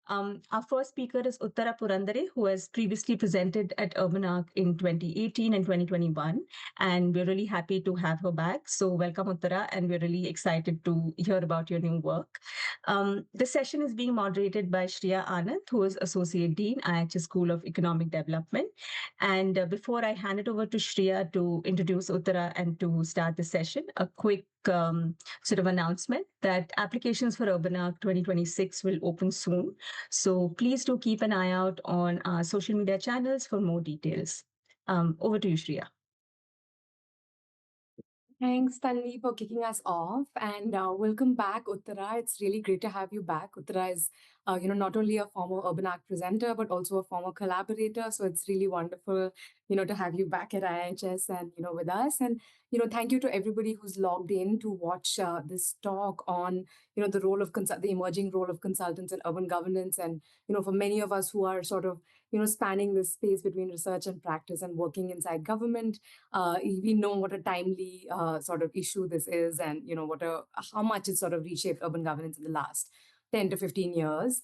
Our first speaker is Uttara Purandare, who has previously presented at Urban Arc in 2018 and 2021. And we're really happy to have her back. So welcome, Uttara, and we're really excited to hear about your new work. This session is being moderated by Shreya Anand, who is Associate Dean, IIHS School of Economic Development. And before I hand it over to Shreya to introduce Uttara and to start the session, a quick sort of announcement that applications for Urban Arc 2026 will open soon. So please do keep an eye out on our social media channels for more details. Over to you, Shreya. Thanks, Tanvi, for kicking us off, and welcome back, Uttara. It's really great to have you back. Uttara is, not only a former Urban Arc presenter, but also a former collaborator. So it's really wonderful, to have you back at IIHS and with us. And thank you to everybody who's logged in to watch this talk on the role of the emerging role of consultants in urban governance, and for many of us who are sort of spanning this space between research and practice and working inside government. We know what a timely sort of issue this is, and how much it's sort of reshaped urban governance in the last 10 to 15 years.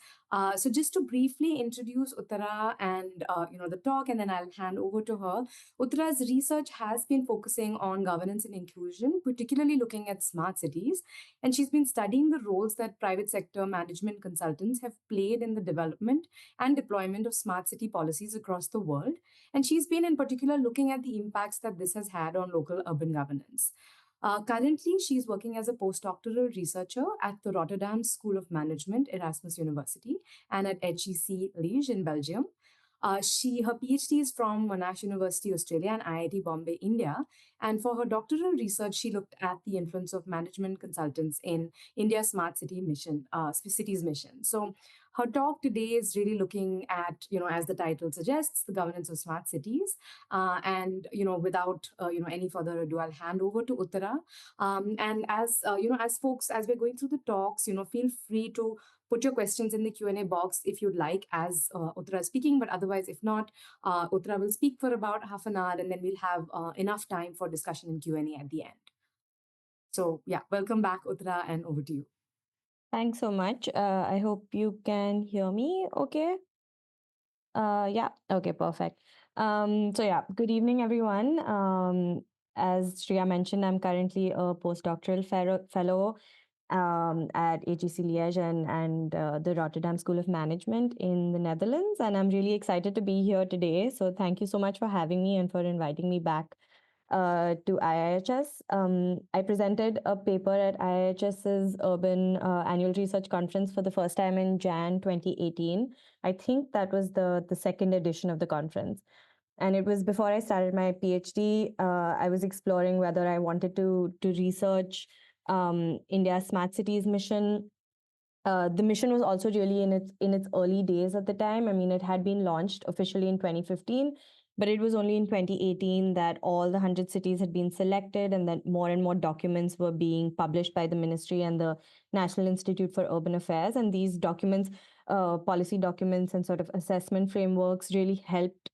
So just to briefly introduce Uttara and the talk, and then I'll hand over to her. Uttara's research has been focusing on governance and inclusion, particularly looking at smart cities, and she's been studying the roles that private sector management consultants have played in the development and deployment of smart city policies across the world. And she's been in particular looking at the impacts that this has had on local urban governance. Currently, she's working as a postdoctoral researcher at the Rotterdam School of Management, Erasmus University, and at HEC Liege in Belgium. Her PhD is from Monash University, Australia, and IIT Bombay, India. And for her doctoral research, she looked at the influence of management consultants in India's smart city mission, cities mission. So her talk today is really looking at, as the title suggests, the governance of smart cities. And without any further ado, I'll hand over to Uttara. And as we're going through the talks, feel free to put your questions in the Q&A box if you'd like as Uttara is speaking, but otherwise, if not, Uttara will speak for about half an hour, and then we'll have enough time for discussion and Q&A at the end. So yeah, welcome back, Uttara, and over to you. Thanks so much. I hope you can hear me okay. Yeah, okay, perfect. Good evening, everyone. As Shreya mentioned, I'm currently a postdoctoral fellow at HEC Liege and the Rotterdam School of Management in the Netherlands. And I'm really excited to be here today. So thank you so much for having me and for inviting me back to IIHS. I presented a paper at IIHS's Urban Annual Research Conference for the first time in Jan 2018. I think that was the second edition of the conference. And it was before I started my PhD. I was exploring whether I wanted to research India's Smart Cities mission. The mission was also really in its early days at the time. I mean, it had been launched officially in 2015, but it was only in 2018 that all the 100 cities had been selected, and that more and more documents were being published by the ministry and the National Institute for Urban Affairs. And these documents, policy documents and sort of assessment frameworks, really helped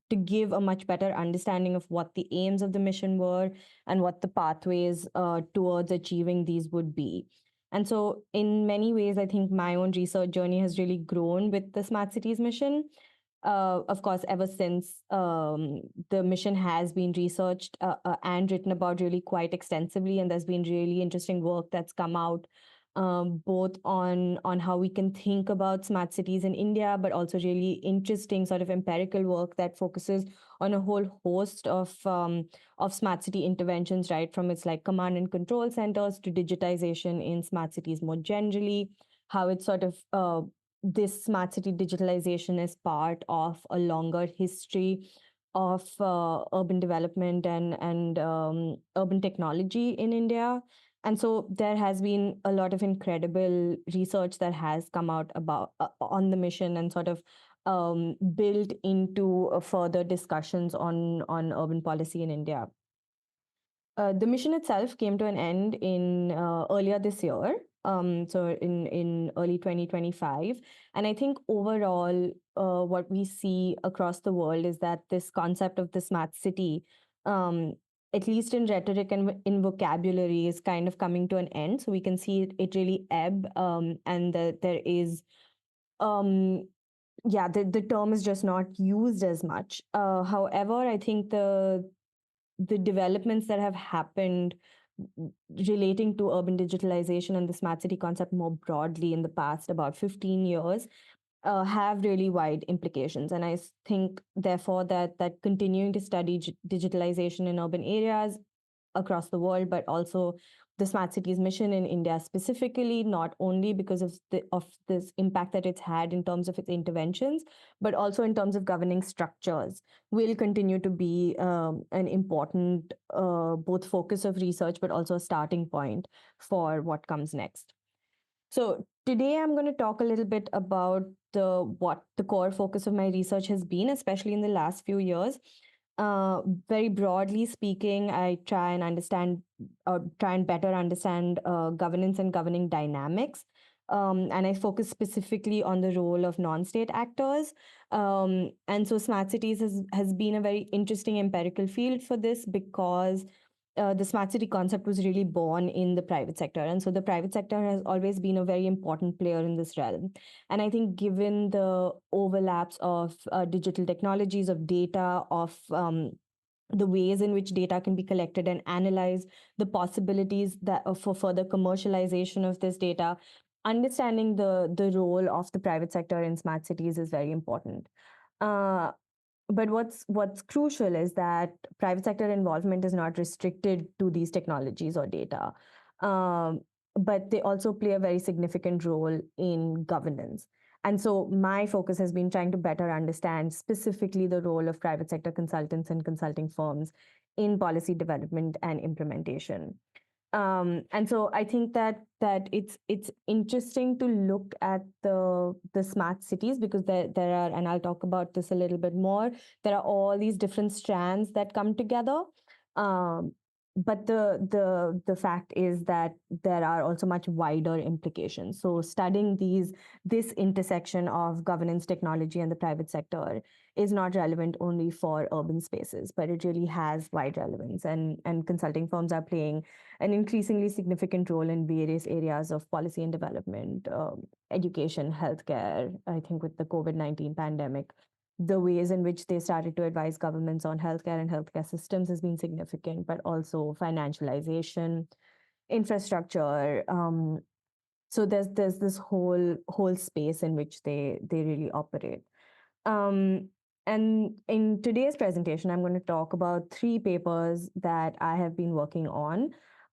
to give a much better understanding of what the aims of the mission were and what the pathways towards achieving these would be. And so in many ways, I think my own research journey has really grown with the Smart Cities mission. Of course, ever since the mission has been researched and written about really quite extensively, and there's been really interesting work that's come out both on how we can think about smart cities in India, but also really interesting sort of empirical work that focuses on a whole host of smart city interventions, right from its like command and control centers to digitization in smart cities more generally, how it's sort of this smart city digitalization is part of a longer history of urban development and urban technology in India. And so there has been a lot of incredible research that has come out about on the mission and sort of built into further discussions on urban policy in India. The mission itself came to an end in earlier this year, so in early 2025. And I think overall, what we see across the world is that this concept of the smart city, at least in rhetoric and in vocabulary, is kind of coming to an end. So we can see it really ebb, and that there is yeah, the term is just not used as much. However, I think the developments that have happened relating to urban digitalization and the smart city concept more broadly in the past about 15 years have really wide implications. And I think, therefore, that continuing to study digitalization in urban areas across the world, but also the smart cities mission in India specifically, not only because of this impact that it's had in terms of its interventions, but also in terms of governing structures, will continue to be an important both focus of research, but also a starting point for what comes next. So today I'm going to talk a little bit about what the core focus of my research has been, especially in the last few years. Very broadly speaking, I try and better understand governance and governing dynamics. And I focus specifically on the role of non-state actors. And so smart cities has been a very interesting empirical field for this, because the smart city concept was really born in the private sector. And so the private sector has always been a very important player in this realm. And I think, given the overlaps of digital technologies, of data, of the ways in which data can be collected and analyzed, the possibilities that for further commercialization of this data, understanding the role of the private sector in smart cities is very important. Uh, but what's crucial is that private sector involvement is not restricted to these technologies or data, um, but they also play a very significant role in governance. And so my focus has been trying to better understand specifically the role of private sector consultants and consulting firms in policy development and implementation. And so I think that it's interesting to look at the smart cities, because there are, and I'll talk about this a little bit more, there are all these different strands that come together. Um, but the fact is that there are also much wider implications. So studying this intersection of governance, technology, and the private sector is not relevant only for urban spaces, but it really has wide relevance. And consulting firms are playing an increasingly significant role in various areas of policy and development, education, healthcare. I think with the COVID-19 pandemic, the ways in which they started to advise governments on healthcare and healthcare systems has been significant, but also financialization, infrastructure. So there's this whole space in which they really operate. Um, and in today's presentation, I'm going to talk about 3 papers that I have been working on.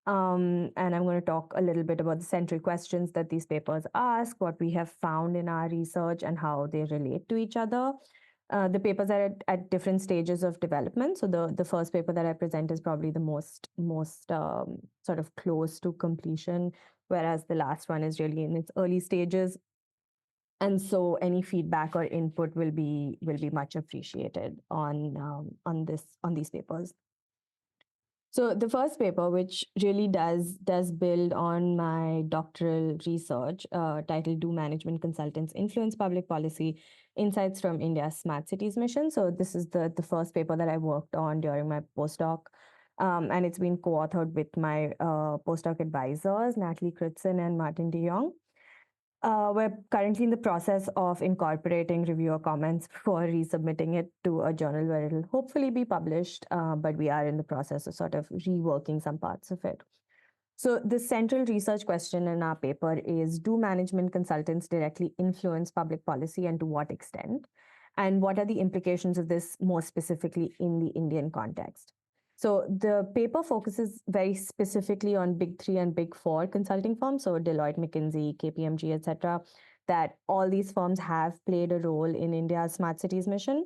And I'm going to talk a little bit about the central questions that these papers ask, what we have found in our research, and how they relate to each other. The papers are at different stages of development. So the first paper that I present is probably the most sort of close to completion, whereas the last one is really in its early stages. And so any feedback or input will be much appreciated on these papers. So the first paper, which really does build on my doctoral research, titled "Do Management Consultants Influence Public Policy? Insights from India's Smart Cities Mission." So this is the first paper that I worked on during my postdoc. And it's been co-authored with my postdoc advisors, Natalie Crutzen and Martin de Jong. We're currently in the process of incorporating reviewer comments for resubmitting it to a journal where it'll hopefully be published, but we are in the process of sort of reworking some parts of it. So the central research question in our paper is, do management consultants directly influence public policy, and to what extent? And what are the implications of this more specifically in the Indian context? So the paper focuses very specifically on Big 3 and Big 4 consulting firms, so Deloitte, McKinsey, KPMG, etc., that all these firms have played a role in India's smart cities mission.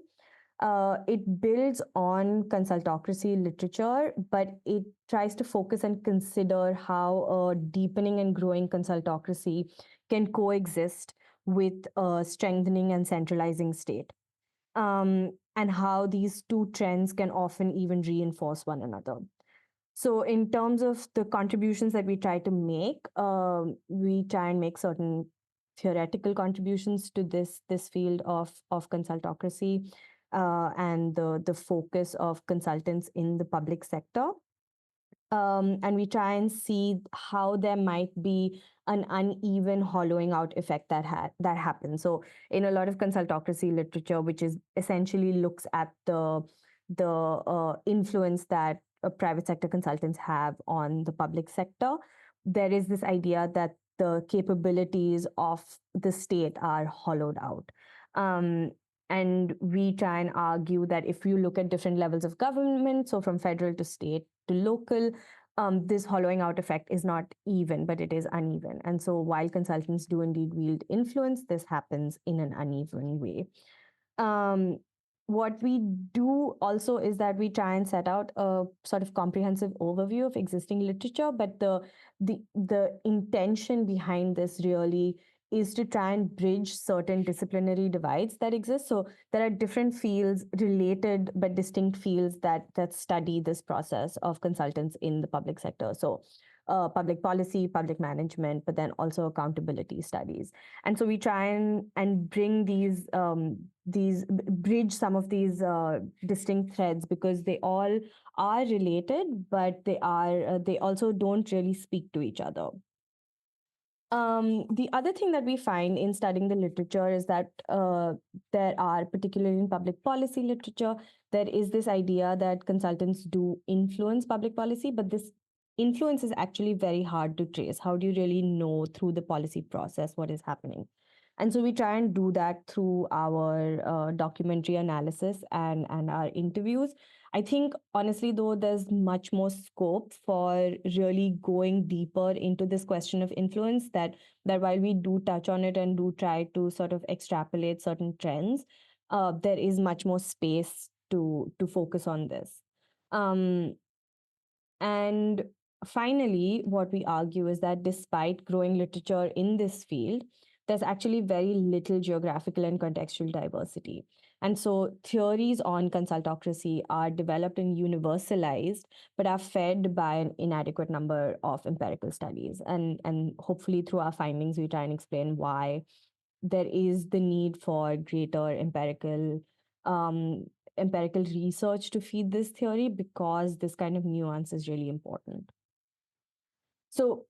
It builds on consultocracy literature, but it tries to focus and consider how a deepening and growing consultocracy can coexist with a strengthening and centralizing state, and how these 2 trends can often even reinforce one another. So in terms of the contributions that we try to make, we try and make certain theoretical contributions to this field of consultocracy, and the focus of consultants in the public sector. And we try and see how there might be an uneven hollowing out effect that happens. So in a lot of consultocracy literature, which is essentially looks at the influence that private sector consultants have on the public sector, there is this idea that the capabilities of the state are hollowed out. And we try and argue that if you look at different levels of government, so from federal to state to local, this hollowing out effect is not even, but it is uneven. And so while consultants do indeed wield influence, this happens in an uneven way. What we do also is that we try and set out a sort of comprehensive overview of existing literature, but the intention behind this really is to try and bridge certain disciplinary divides that exist. So there are different fields, related but distinct fields that study this process of consultants in the public sector. So public policy, public management, but then also accountability studies. And so we try and bring these bridge some of these distinct threads, because they all are related, but they also don't really speak to each other. The other thing that we find in studying the literature is that there are, particularly in public policy literature, there is this idea that consultants do influence public policy, but this influence is actually very hard to trace. How do you really know through the policy process what is happening? And so we try and do that through our documentary analysis and our interviews. I think, honestly, though, there's much more scope for really going deeper into this question of influence, that while we do touch on it and do try to sort of extrapolate certain trends, there is much more space to focus on this. And finally, what we argue is that despite growing literature in this field, there's actually very little geographical and contextual diversity. And so theories on consultocracy are developed and universalized, but are fed by an inadequate number of empirical studies. And hopefully through our findings, we try and explain why there is the need for greater empirical research to feed this theory, because this kind of nuance is really important. So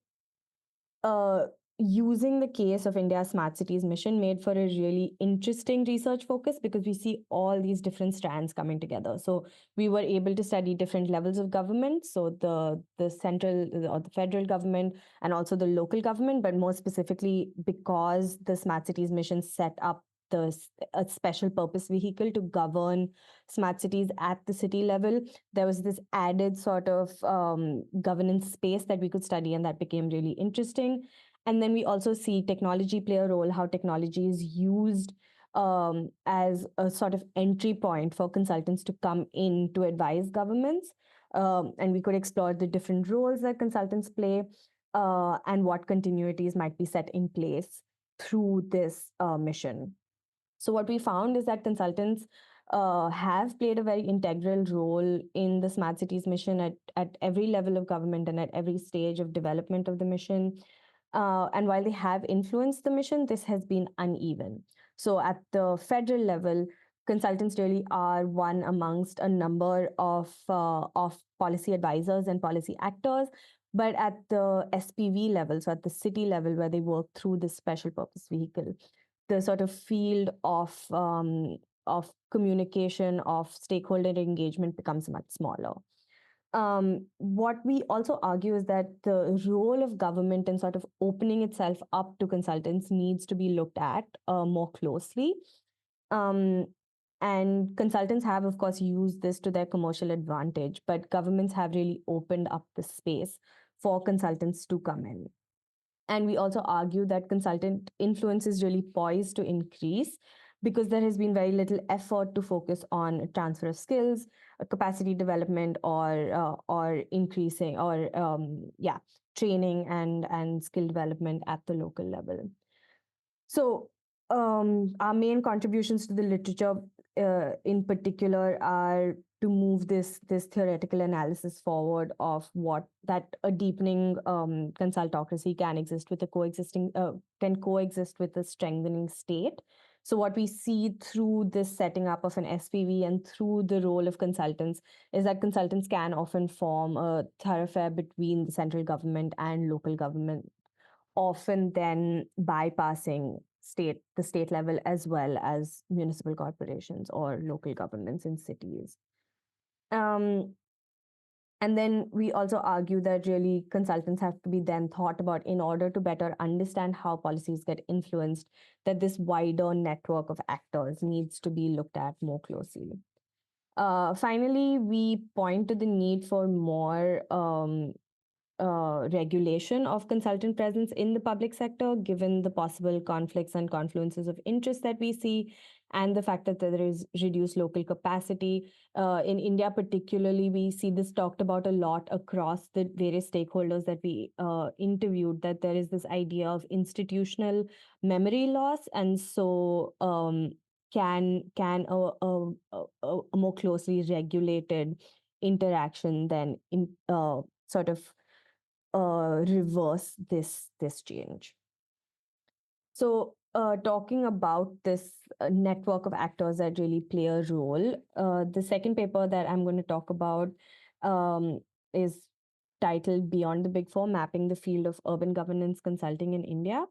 using the case of India's Smart Cities mission made for a really interesting research focus, because we see all these different strands coming together. So we were able to study different levels of government, so the central or the federal government, and also the local government, but more specifically, because the Smart Cities mission set up a special purpose vehicle to govern smart cities at the city level, there was this added sort of governance space that we could study, and that became really interesting. And then we also see technology play a role, how technology is used as a sort of entry point for consultants to come in to advise governments. And we could explore the different roles that consultants play, and what continuities might be set in place through this mission. So what we found is that consultants have played a very integral role in the Smart Cities mission at every level of government and at every stage of development of the mission. And while they have influenced the mission, this has been uneven. So at the federal level, consultants really are one amongst a number of policy advisors and policy actors. But at the SPV level, so at the city level, where they work through this special purpose vehicle, the sort of field of communication, of stakeholder engagement becomes much smaller. What we also argue is that the role of government in sort of opening itself up to consultants needs to be looked at more closely. And consultants have, of course, used this to their commercial advantage, but governments have really opened up the space for consultants to come in. And we also argue that consultant influence is really poised to increase, because there has been very little effort to focus on transfer of skills, capacity development, or increasing or training and skill development at the local level. So our main contributions to the literature in particular are to move this theoretical analysis forward of what that a deepening consultocracy can exist with a can coexist with a strengthening state. So what we see through this setting up of an SPV and through the role of consultants is that consultants can often form a thoroughfare between the central government and local government, often then bypassing the state level as well as municipal corporations or local governments in cities. And then we also argue that really consultants have to be then thought about in order to better understand how policies get influenced, that this wider network of actors needs to be looked at more closely. Finally, we point to the need for more regulation of consultant presence in the public sector, given the possible conflicts and confluences of interest that we see, and the fact that there is reduced local capacity. In India, particularly, we see this talked about a lot across the various stakeholders that we interviewed, that there is this idea of institutional memory loss. And so can a more closely regulated interaction then sort of reverse this change. So talking about this network of actors that really play a role, the second paper that I'm going to talk about is titled Beyond the Big Four, Mapping the Field of Urban Governance Consulting in India.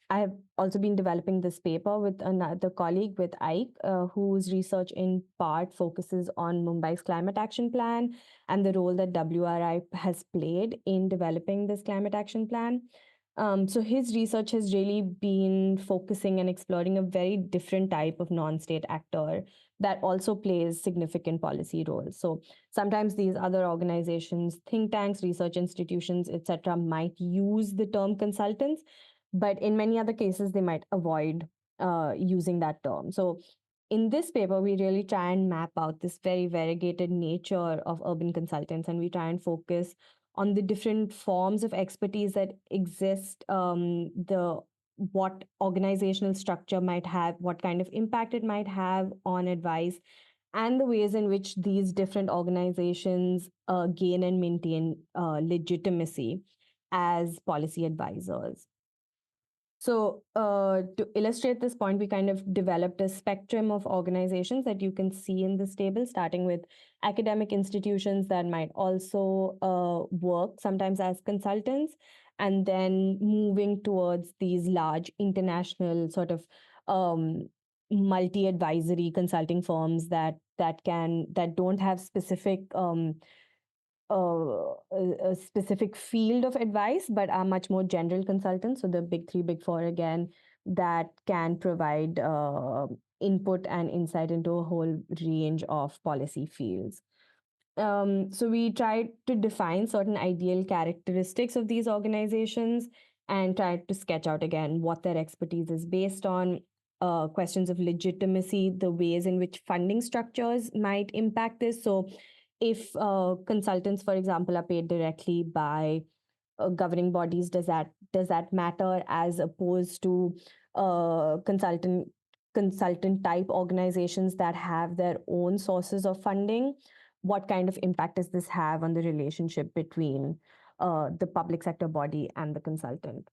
I have also been developing this paper with another colleague, with Ike, whose research in part focuses on Mumbai's climate action plan and the role that WRI has played in developing this climate action plan. So his research has really been focusing and exploring a very different type of non-state actor that also plays significant policy roles. So sometimes these other organizations, think tanks, research institutions, etc., might use the term consultants, but in many other cases, they might avoid using that term. So in this paper, we really try and map out this very variegated nature of urban consultants, and we try and focus on the different forms of expertise that exist, what organizational structure might have, what kind of impact it might have on advice, and the ways in which these different organizations gain and maintain legitimacy as policy advisors. So to illustrate this point, we kind of developed a spectrum of organizations that you can see in this table, starting with academic institutions that might also work sometimes as consultants, and then moving towards these large international sort of multi-advisory consulting firms that don't have specific a specific field of advice, but are much more general consultants. So the big three, big four again, that can provide input and insight into a whole range of policy fields. So we tried to define certain ideal characteristics of these organizations and tried to sketch out again what their expertise is based on, questions of legitimacy, the ways in which funding structures might impact this. So if consultants, for example, are paid directly by governing bodies, does that matter, as opposed to consultant type organizations that have their own sources of funding? What kind of impact does this have on the relationship between the public sector body and the consultant?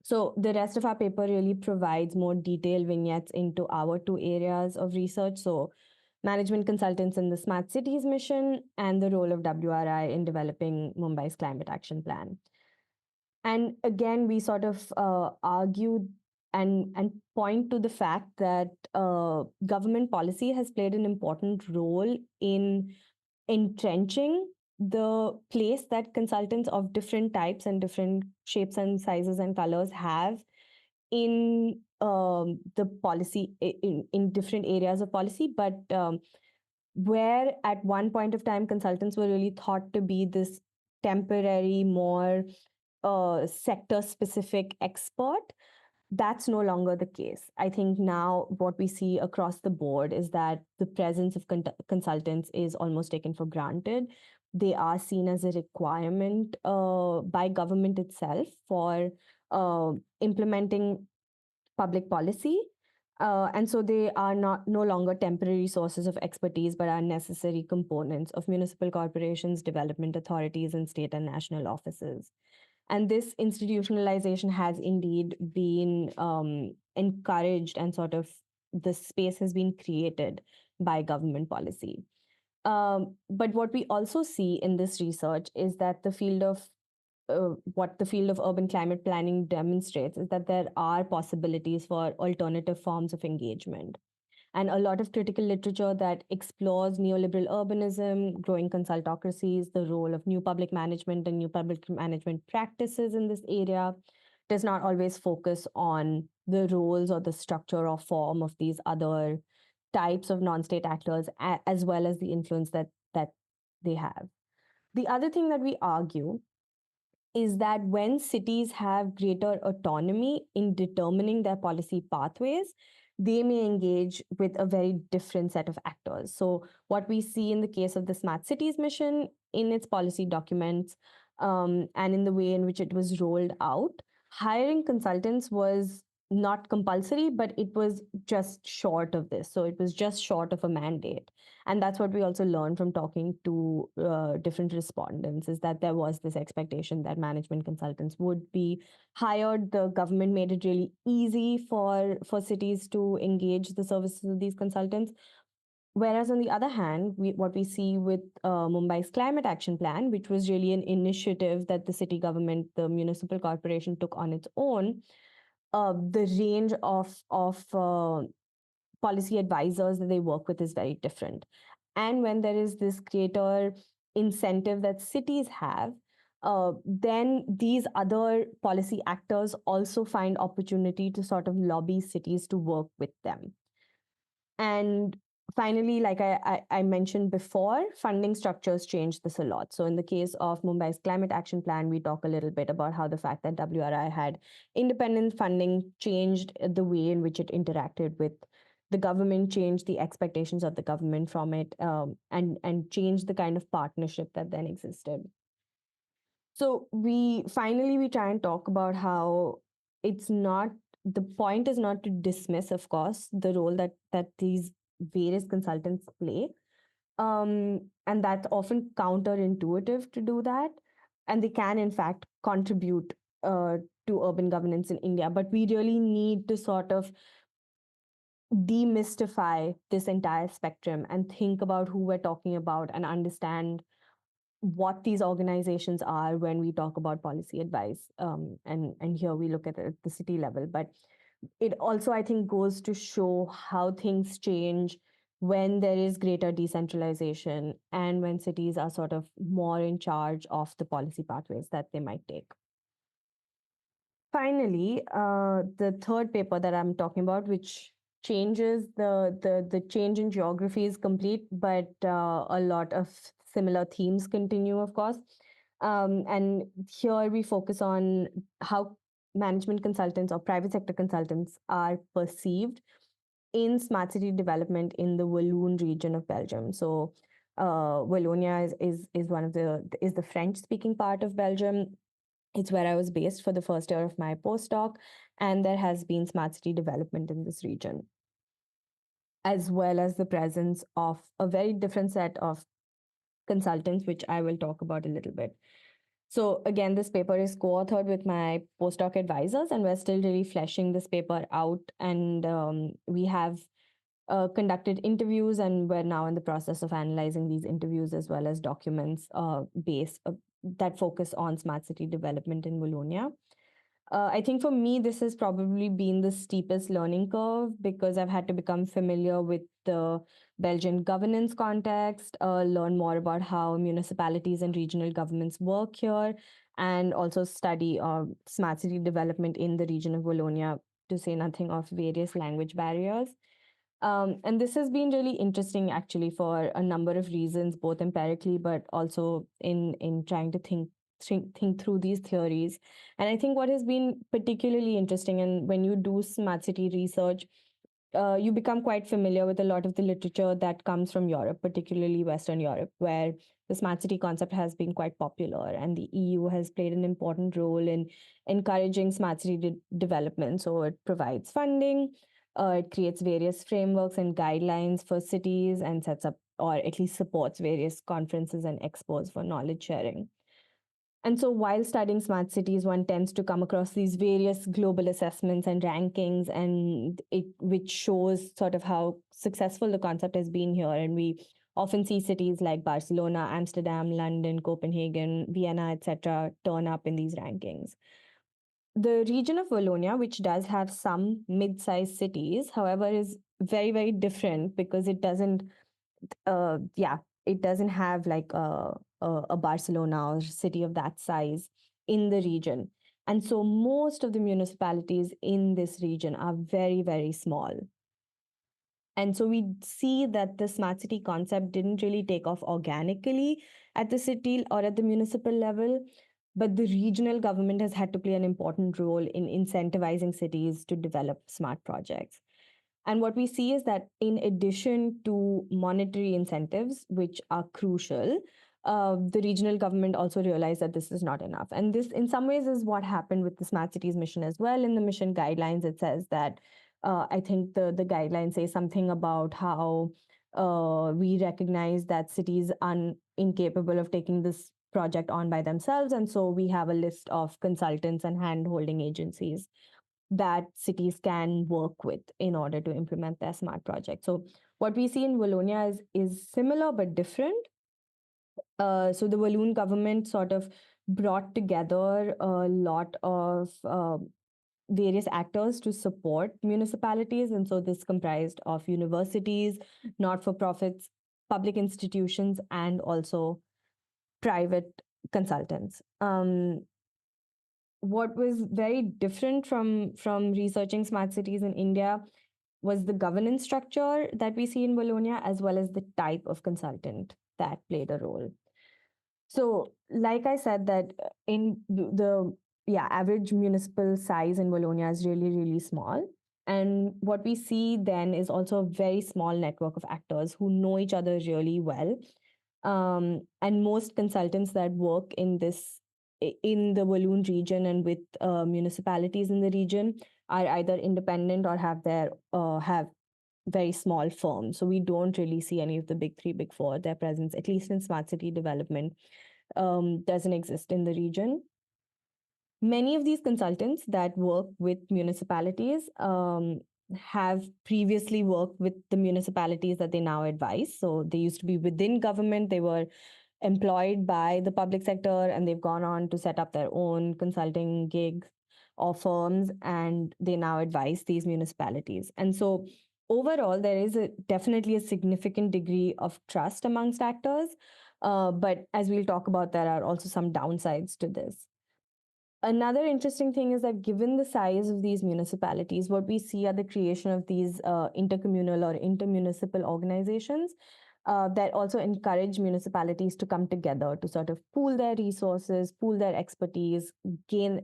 So the rest of our paper really provides more detailed vignettes into our two areas of research. So management consultants in the smart cities mission and the role of WRI in developing Mumbai's climate action plan. And again, we sort of argue and point to the fact that government policy has played an important role in entrenching the place that consultants of different types and different shapes and sizes and colors have in the policy, in different areas of policy, but where at one point of time consultants were really thought to be this temporary, more sector specific expert, that's no longer the case. I think now what we see across the board is that the presence of consultants is almost taken for granted. They are seen as a requirement by government itself for implementing public policy. And so they are no longer temporary sources of expertise, but are necessary components of municipal corporations, development authorities, and state and national offices. And this institutionalization has indeed been encouraged, and sort of the space has been created by government policy. But what we also see in this research is that what the field of urban climate planning demonstrates is that there are possibilities for alternative forms of engagement. And a lot of critical literature that explores neoliberal urbanism, growing consultocracies, the role of new public management and new public management practices in this area does not always focus on the roles or the structure or form of these other types of non-state actors, as well as the influence that they have. The other thing that we argue is that when cities have greater autonomy in determining their policy pathways, they may engage with a very different set of actors. So, what we see in the case of the Smart Cities mission in its policy documents, and in the way in which it was rolled out, hiring consultants was not compulsory, but it was just short of this. So, it was just short of a mandate. And that's what we also learned from talking to different respondents, is that there was this expectation that management consultants would be hired. The government made it really easy for cities to engage the services of these consultants. Whereas on the other hand, what we see with Mumbai's climate action plan, which was really an initiative that the city government, the municipal corporation, took on its own, the range of policy advisors that they work with is very different. And when there is this greater incentive that cities have, then these other policy actors also find opportunity to sort of lobby cities to work with them. And finally, like I mentioned before, funding structures change this a lot. So in the case of Mumbai's climate action plan, we talk a little bit about how the fact that WRI had independent funding changed the way in which it interacted with the government, changed the expectations of the government from it, and changed the kind of partnership that then existed. So we try and talk about how it's not, the point is not to dismiss, of course, the role that these various consultants play. And that's often counterintuitive to do that. And they can, in fact, contribute to urban governance in India. But we really need to sort of demystify this entire spectrum and think about who we're talking about and understand what these organizations are when we talk about policy advice. And here we look at it at the city level. But it also, I think, goes to show how things change when there is greater decentralization and when cities are sort of more in charge of the policy pathways that they might take. Finally, the third paper that I'm talking about, which changes the change in geography is complete, but a lot of similar themes continue, of course. And here we focus on how management consultants or private sector consultants are perceived in smart city development in the Walloon region of Belgium. So Wallonia is one of the French speaking part of Belgium. It's where I was based for the first year of my postdoc, and there has been smart city development in this region, as well as the presence of a very different set of consultants, which I will talk about a little bit. So again, this paper is co-authored with my postdoc advisors, and we're still really fleshing this paper out. And we have conducted interviews, and we're now in the process of analyzing these interviews as well as documents that focus on smart city development in Wallonia. I think for me, this has probably been the steepest learning curve because I've had to become familiar with the Belgian governance context, learn more about how municipalities and regional governments work here, and also study smart city development in the region of Wallonia, to say nothing of various language barriers. And this has been really interesting, actually, for a number of reasons, both empirically, but also in trying to think through these theories. And I think what has been particularly interesting, and when you do smart city research, you become quite familiar with a lot of the literature that comes from Europe, particularly Western Europe, where the smart city concept has been quite popular, and the EU has played an important role in encouraging smart city development. So it provides funding, it creates various frameworks and guidelines for cities, and sets up, or at least supports, various conferences and expos for knowledge sharing. And so while studying smart cities, one tends to come across these various global assessments and rankings, and which shows sort of how successful the concept has been here. And we often see cities like Barcelona, Amsterdam, London, Copenhagen, Vienna, etc., turn up in these rankings. The region of Wallonia, which does have some mid-sized cities, however, is very, very different because it doesn't it doesn't have like a Barcelona or city of that size in the region. And so most of the municipalities in this region are very, very small. And so we see that the smart city concept didn't really take off organically at the city or at the municipal level, but the regional government has had to play an important role in incentivizing cities to develop smart projects. And what we see is that in addition to monetary incentives, which are crucial, the regional government also realized that this is not enough. And this, in some ways, is what happened with the Smart Cities mission as well. In the mission guidelines, it says that I think the guidelines say something about how we recognize that cities are incapable of taking this project on by themselves. And so we have a list of consultants and hand-holding agencies that cities can work with in order to implement their smart project. So what we see in Wallonia is similar but different. So the Walloon government sort of brought together a lot of various actors to support municipalities. And so this comprised of universities, not-for-profits, public institutions, and also private consultants. What was very different from researching smart cities in India was the governance structure that we see in Wallonia, as well as the type of consultant that played a role. So, like I said, that in the average municipal size in Wallonia is really, really small. And what we see then is also a very small network of actors who know each other really well. And most consultants that work in the Walloon region and with municipalities in the region are either independent or have very small firms. So we don't really see any of the big three, big four. Their presence, at least in smart city development, doesn't exist in the region. Many of these consultants that work with municipalities have previously worked with the municipalities that they now advise. So they used to be within government. They were employed by the public sector, and they've gone on to set up their own consulting gigs or firms, and they now advise these municipalities. And so overall, there is definitely a significant degree of trust amongst actors. But as we'll talk about, there are also some downsides to this. Another interesting thing is that given the size of these municipalities, what we see are the creation of these intercommunal or intermunicipal organizations that also encourage municipalities to come together to sort of pool their resources, pool their expertise, gain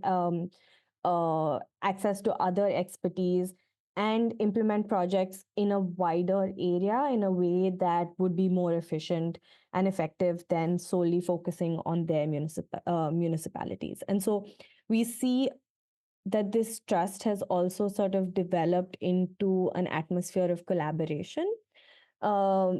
access to other expertise, and implement projects in a wider area in a way that would be more efficient and effective than solely focusing on their municipalities. And so we see that this trust has also sort of developed into an atmosphere of collaboration,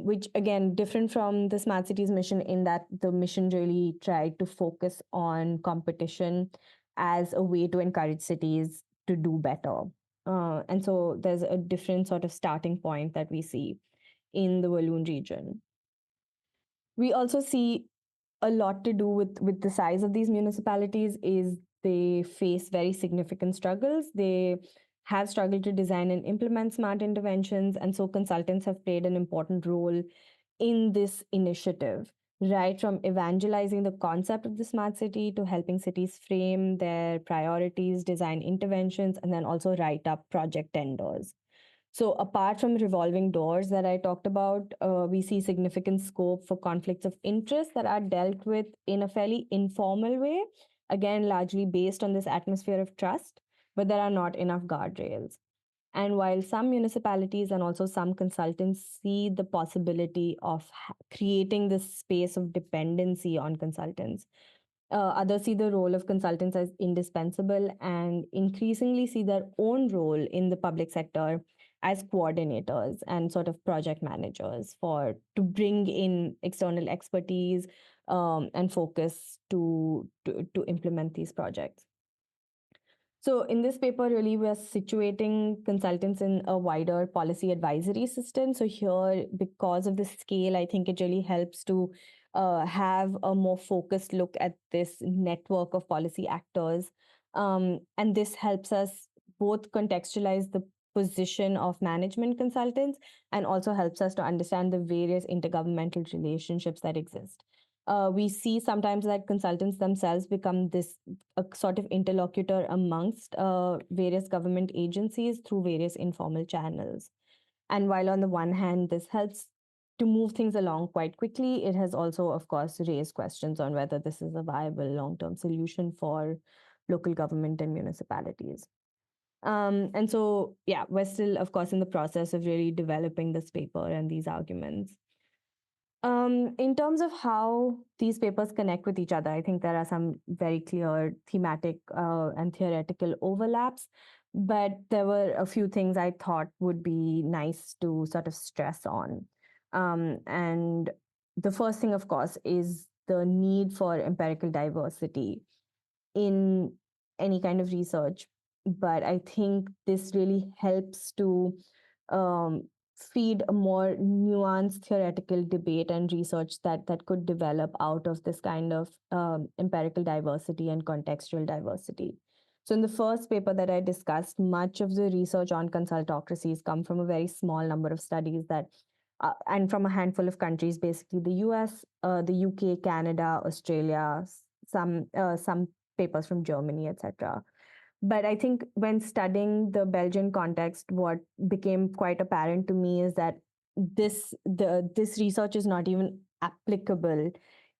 which again, different from the Smart Cities mission in that the mission really tried to focus on competition as a way to encourage cities to do better. And so there's a different sort of starting point that we see in the Walloon region. We also see a lot to do with the size of these municipalities is they face very significant struggles. They have struggled to design and implement smart interventions, and so consultants have played an important role in this initiative, right from evangelizing the concept of the smart city to helping cities frame their priorities, design interventions, and then also write up project tenders. So apart from revolving doors that I talked about, we see significant scope for conflicts of interest that are dealt with in a fairly informal way, again, largely based on this atmosphere of trust, but there are not enough guardrails. And while some municipalities and also some consultants see the possibility of creating this space of dependency on consultants, others see the role of consultants as indispensable and increasingly see their own role in the public sector as coordinators and sort of project managers to bring in external expertise, and focus to implement these projects. So in this paper, really, we're situating consultants in a wider policy advisory system. So here, because of the scale, I think it really helps to have a more focused look at this network of policy actors. And this helps us both contextualize the position of management consultants and also helps us to understand the various intergovernmental relationships that exist. We see sometimes that consultants themselves become this a sort of interlocutor amongst various government agencies through various informal channels. And while on the one hand, this helps to move things along quite quickly, it has also, of course, raised questions on whether this is a viable long-term solution for local government and municipalities. And so, yeah, we're still, of course, in the process of really developing this paper and these arguments. In terms of how these papers connect with each other, I think there are some very clear thematic and theoretical overlaps, but there were a few things I thought would be nice to sort of stress on. And the first thing, of course, is the need for empirical diversity in any kind of research. But I think this really helps to um, feed a more nuanced theoretical debate and research that could develop out of this kind of empirical diversity and contextual diversity. So in the first paper that I discussed, much of the research on consultocracies come from a very small number of studies that and from a handful of countries, basically the US, the UK, Canada, Australia, some papers from Germany, etc. But I think when studying the Belgian context, what became quite apparent to me is that this research is not even applicable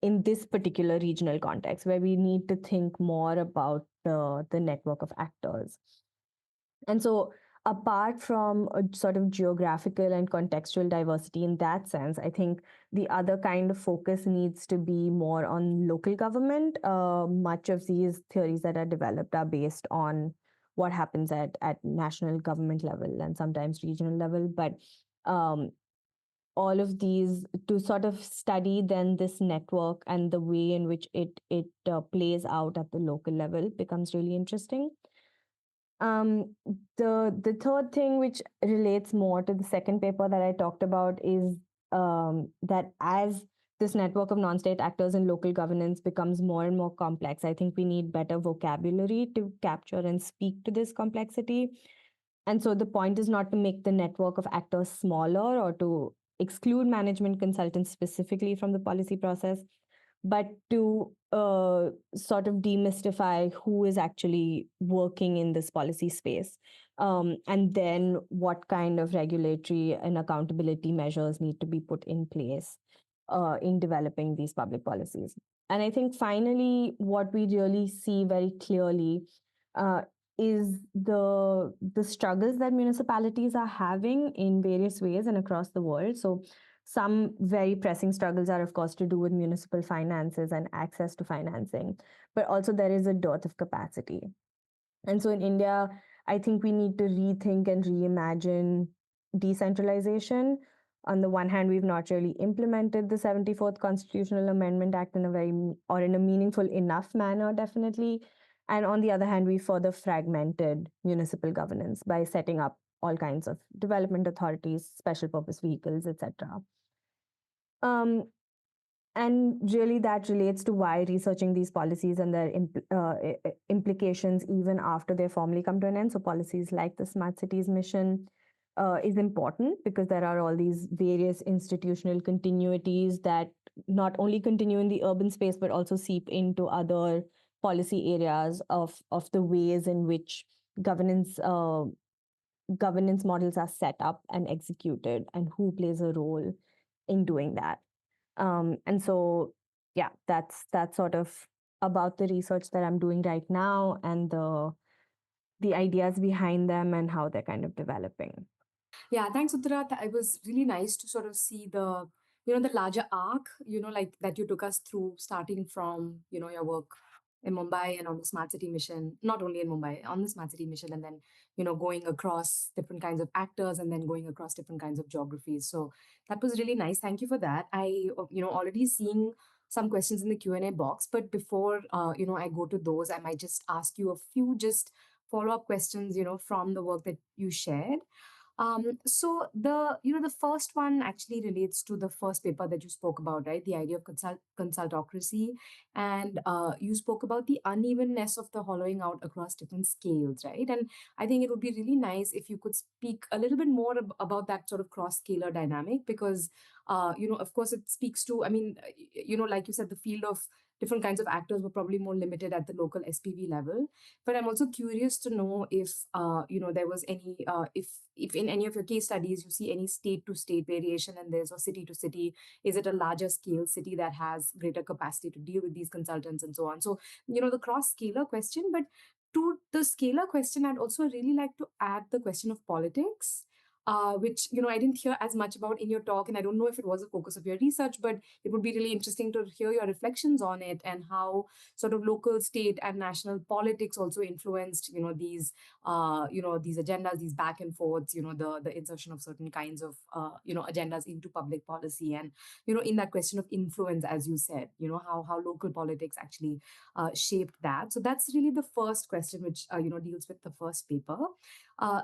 in this particular regional context, where we need to think more about the network of actors. And so, apart from a sort of geographical and contextual diversity in that sense, I think the other kind of focus needs to be more on local government. Much of these theories that are developed are based on what happens at national government level and sometimes regional level. But all of these to sort of study then this network and the way in which it plays out at the local level becomes really interesting. Um, the third thing which relates more to the second paper that I talked about is that as this network of non-state actors in local governance becomes more and more complex, I think we need better vocabulary to capture and speak to this complexity. And so the point is not to make the network of actors smaller or to exclude management consultants specifically from the policy process, but to sort of demystify who is actually working in this policy space. And then what kind of regulatory and accountability measures need to be put in place in developing these public policies. And I think finally, what we really see very clearly uh, is the struggles that municipalities are having in various ways and across the world. So some very pressing struggles are, of course, to do with municipal finances and access to financing, but also there is a dearth of capacity. And so in India, I think we need to rethink and reimagine decentralization. On the one hand, we've not really implemented the 74th Constitutional Amendment Act in a in a meaningful enough manner, definitely. And on the other hand, we further fragmented municipal governance by setting up all kinds of development authorities, special purpose vehicles, etc. Um, and really, that relates to why researching these policies and their implications even after they formally come to an end. So, policies like the Smart Cities mission is important because there are all these various institutional continuities that not only continue in the urban space but also seep into other policy areas of the ways in which governance models are set up and executed and who plays a role in doing that. And so, yeah, that's sort of about the research that I'm doing right now and the ideas behind them and how they're kind of developing. Yeah, thanks, Uttara. It was really nice to sort of see the larger arc, like that you took us through, starting from, your work in Mumbai and on the Smart City mission, not only in Mumbai, on the Smart City mission, and then, going across different kinds of actors and then going across different kinds of geographies. So that was really nice. Thank you for that. I, already seeing some questions in the Q&A box. But before, I go to those, I might just ask you a few just follow-up questions, from the work that you shared. So the first one actually relates to the first paper that you spoke about, right? The idea of consultocracy, and you spoke about the unevenness of the hollowing out across different scales, right? And I think it would be really nice if you could speak a little bit more about that sort of cross-scalar dynamic, because of course, it speaks to, I mean, like you said, the field of different kinds of actors were probably more limited at the local SPV level. But I'm also curious to know if, there was any, if in any of your case studies you see any state to state variation in this, or city to city. Is it a larger scale city that has greater capacity to deal with these consultants and so on? So, the cross scalar question. But to the scalar question, I'd also really like to add the question of politics. Which I didn't hear as much about in your talk, and I don't know if it was a focus of your research, but it would be really interesting to hear your reflections on it, and how sort of local, state, and national politics also influenced these these agendas, these back and forths, the insertion of certain kinds of agendas into public policy, and in that question of influence, as you said, how local politics actually shaped that. So that's really the first question, which deals with the first paper.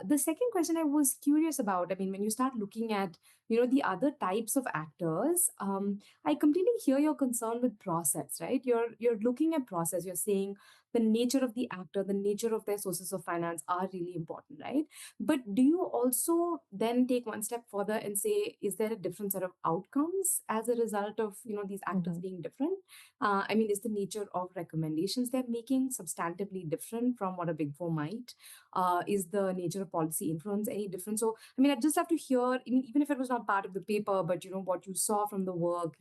The second question I was curious about, I mean, when you start looking at, the other types of actors, I completely hear your concern with process, right? You're looking at process, you're saying the nature of the actor, the nature of their sources of finance are really important, right? But do you also then take one step further and say, is there a different set of outcomes as a result of, these actors being different? I mean, is the nature of recommendations they're making substantively different from what a Big Four might? Is the nature of policy influence any different? So, I mean, I'd just have to hear, I mean, even if it was not part of the paper, but, what you saw from the work,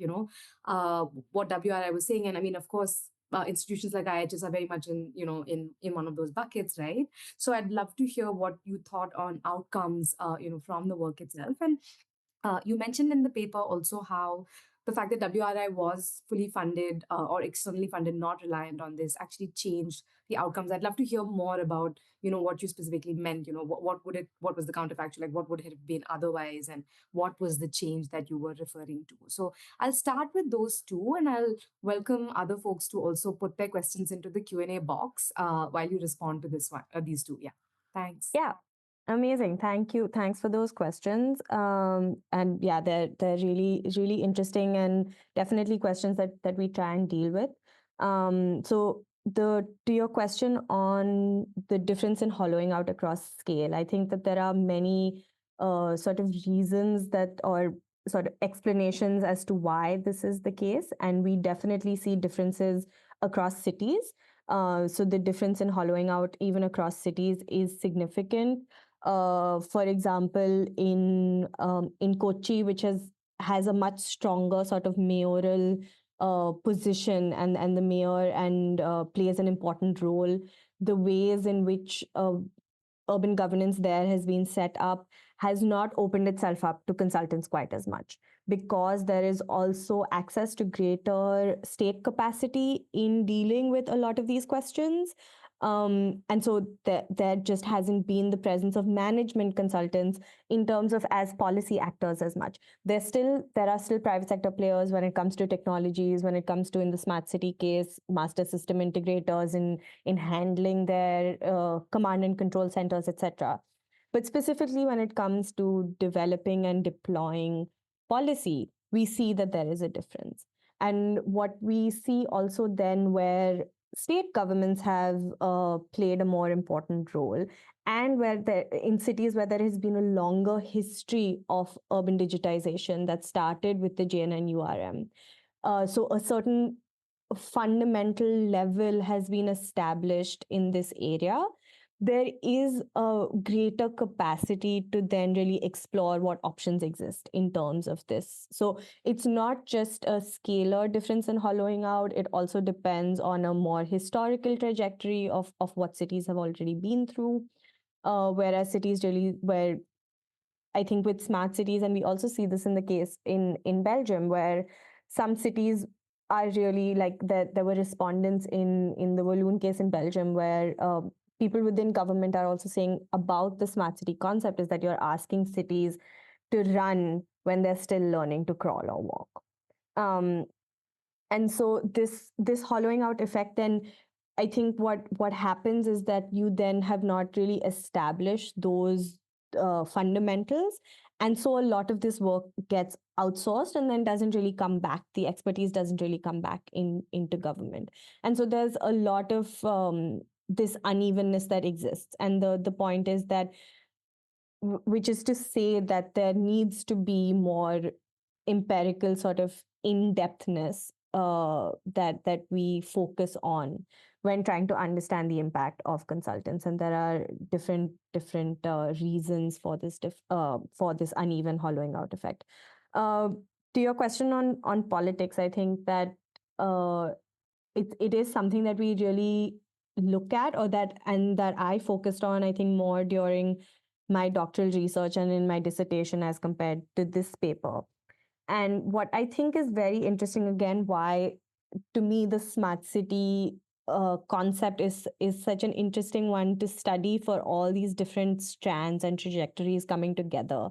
what WRI was saying. And I mean, of course, institutions like IHS are very much in one of those buckets, right? So I'd love to hear what you thought on outcomes, from the work itself. And you mentioned in the paper also how the fact that WRI was fully funded or externally funded, not reliant on this, actually changed the outcomes. I'd love to hear more about, what you specifically meant. What was the counterfactual, like what would it have been otherwise, and what was the change that you were referring to? So I'll start with those two, and I'll welcome other folks to also put their questions into the Q&A box while you respond to this one, these two. Yeah, thanks. Yeah. Amazing. Thank you. Thanks for those questions. And yeah, they're really, really interesting, and definitely questions that we try and deal with. So to your question on the difference in hollowing out across scale, I think that there are many sort of reasons or sort of explanations as to why this is the case. And we definitely see differences across cities. So the difference in hollowing out even across cities is significant. For example, in Kochi, which has a much stronger sort of mayoral position, and the mayor and plays an important role. The ways in which urban governance there has been set up has not opened itself up to consultants quite as much, because there is also access to greater state capacity in dealing with a lot of these questions. And so there just hasn't been the presence of management consultants in terms of as policy actors as much. There are still private sector players when it comes to technologies, when it comes to, in the smart city case, master system integrators in handling their command and control centers, etc. But specifically when it comes to developing and deploying policy, we see that there is a difference. And what we see also then, where state governments have played a more important role, and where in cities where there has been a longer history of urban digitization that started with the JNNURM. So a certain fundamental level has been established in this area. There is a greater capacity to then really explore what options exist in terms of this. So it's not just a scalar difference in hollowing out. It also depends on a more historical trajectory of what cities have already been through. Whereas cities really, where I think with smart cities, and we also see this in the case in Belgium, where some cities are really like that. There were respondents in the Walloon case in Belgium, where people within government are also saying about the smart city concept is that you're asking cities to run when they're still learning to crawl or walk. And so this hollowing out effect, then I think what happens is that you then have not really established those fundamentals, and so a lot of this work gets outsourced and then doesn't really come back. The expertise doesn't really come back into government, and so there's a lot of this unevenness that exists. And the point is that, which is to say that there needs to be more empirical sort of in-depthness that we focus on when trying to understand the impact of consultants. And there are different reasons for this uneven hollowing out effect. To your question on politics, I think that it is something that we really look at, or that I focused on, I think, more during my doctoral research and in my dissertation as compared to this paper. And what I think is very interesting, again, why to me the smart city concept is such an interesting one to study for all these different strands and trajectories coming together,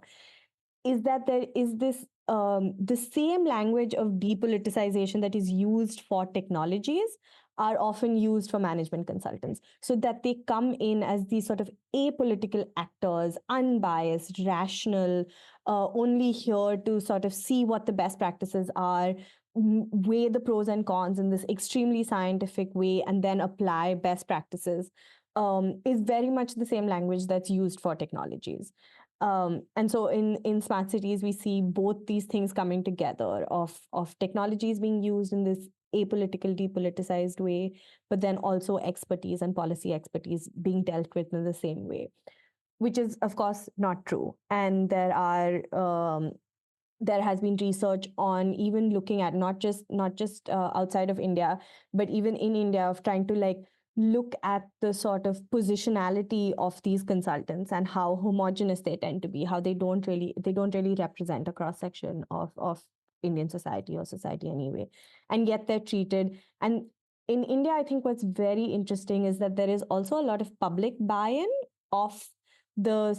is that there is this the same language of depoliticization that is used for technologies are often used for management consultants, so that they come in as these sort of apolitical actors, unbiased, rational, only here to sort of see what the best practices are, weigh the pros and cons in this extremely scientific way, and then apply best practices, is very much the same language that's used for technologies. And so in smart cities, we see both these things coming together of technologies being used in this apolitical, depoliticized way, but then also expertise and policy expertise being dealt with in the same way, which is, of course, not true. And there has been research on even looking at not just outside of India, but even in India, of trying to like look at the sort of positionality of these consultants and how homogenous they tend to be, how they don't really represent a cross section of Indian society or society anyway, and yet they're treated. And in India, I think what's very interesting is that there is also a lot of public buy-in of the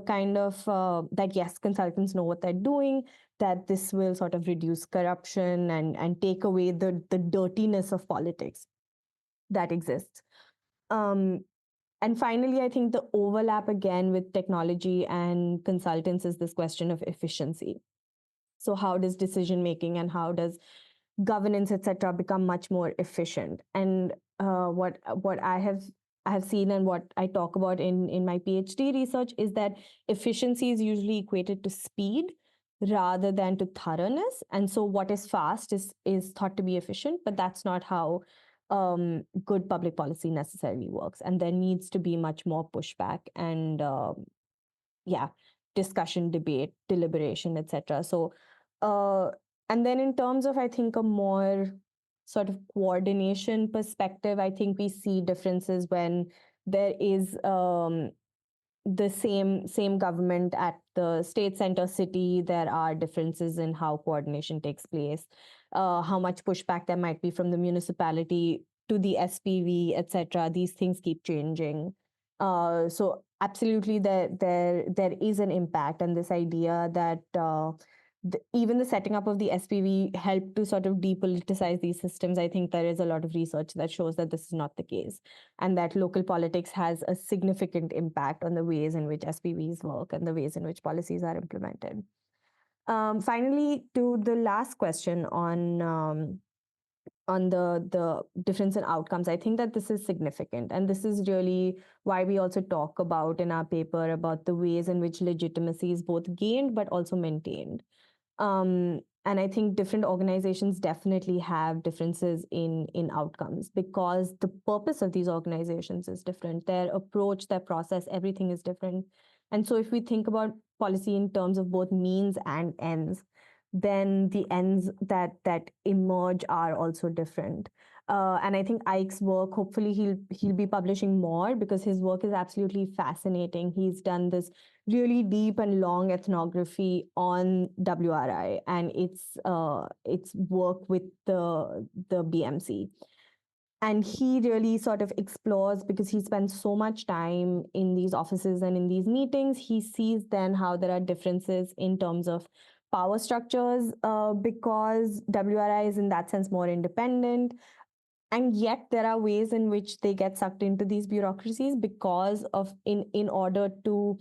kind of that yes, consultants know what they're doing, that this will sort of reduce corruption and take away the dirtiness of politics that exists. And finally, I think the overlap again with technology and consultants is this question of efficiency. So how does decision making and how does governance, etc., become much more efficient? And what I have seen and what I talk about in my PhD research is that efficiency is usually equated to speed rather than to thoroughness. And so what is fast is thought to be efficient, but that's not how good public policy necessarily works. And there needs to be much more pushback and discussion, debate, deliberation, etc. So and then in terms of, I think, a more sort of coordination perspective, I think we see differences when there is the same government at the state center city. There are differences in how coordination takes place, how much pushback there might be from the municipality to the SPV, etc. These things keep changing. So absolutely, there is an impact, and this idea that even the setting up of the SPV helped to sort of depoliticize these systems. I think there is a lot of research that shows that this is not the case, and that local politics has a significant impact on the ways in which SPVs work and the ways in which policies are implemented. Finally, to the last question on the difference in outcomes, I think that this is significant. And this is really why we also talk about in our paper about the ways in which legitimacy is both gained but also maintained. And I think different organizations definitely have differences in outcomes because the purpose of these organizations is different. Their approach, their process, everything is different. And so if we think about policy in terms of both means and ends, then the ends that emerge are also different. And I think Ike's work, hopefully he'll be publishing more because his work is absolutely fascinating. He's done this really deep and long ethnography on WRI and its work with the BMC. And he really sort of explores, because he spends so much time in these offices and in these meetings, he sees then how there are differences in terms of power structures because WRI is in that sense more independent. And yet there are ways in which they get sucked into these bureaucracies because of in order to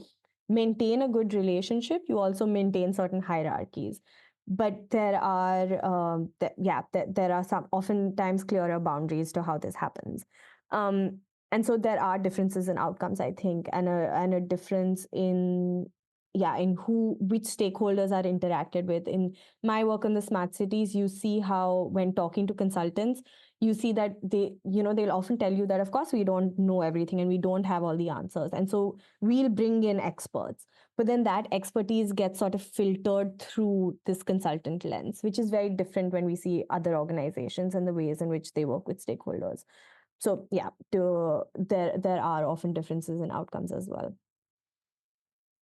maintain a good relationship, you also maintain certain hierarchies. But there are there are some oftentimes clearer boundaries to how this happens. And so there are differences in outcomes, I think, and a difference in in which stakeholders are interacted with. In my work on the smart cities, you see how when talking to consultants, you see that they'll often tell you that of course we don't know everything and we don't have all the answers, and so we'll bring in experts, but then that expertise gets sort of filtered through this consultant lens, which is very different when we see other organizations and the ways in which they work with stakeholders. So there are often differences in outcomes as well.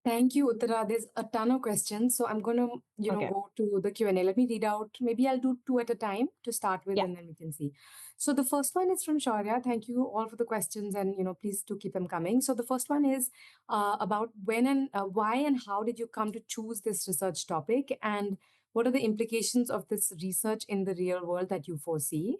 Thank you, Uttara. There's a ton of questions, so I'm going to, go to the Q&A. Let me read out. Maybe I'll do two at a time to start with, and then we can see. So the first one is from Shaurya. Thank you all for the questions, and please do keep them coming. So the first one is about when and why and how did you come to choose this research topic, and what are the implications of this research in the real world that you foresee?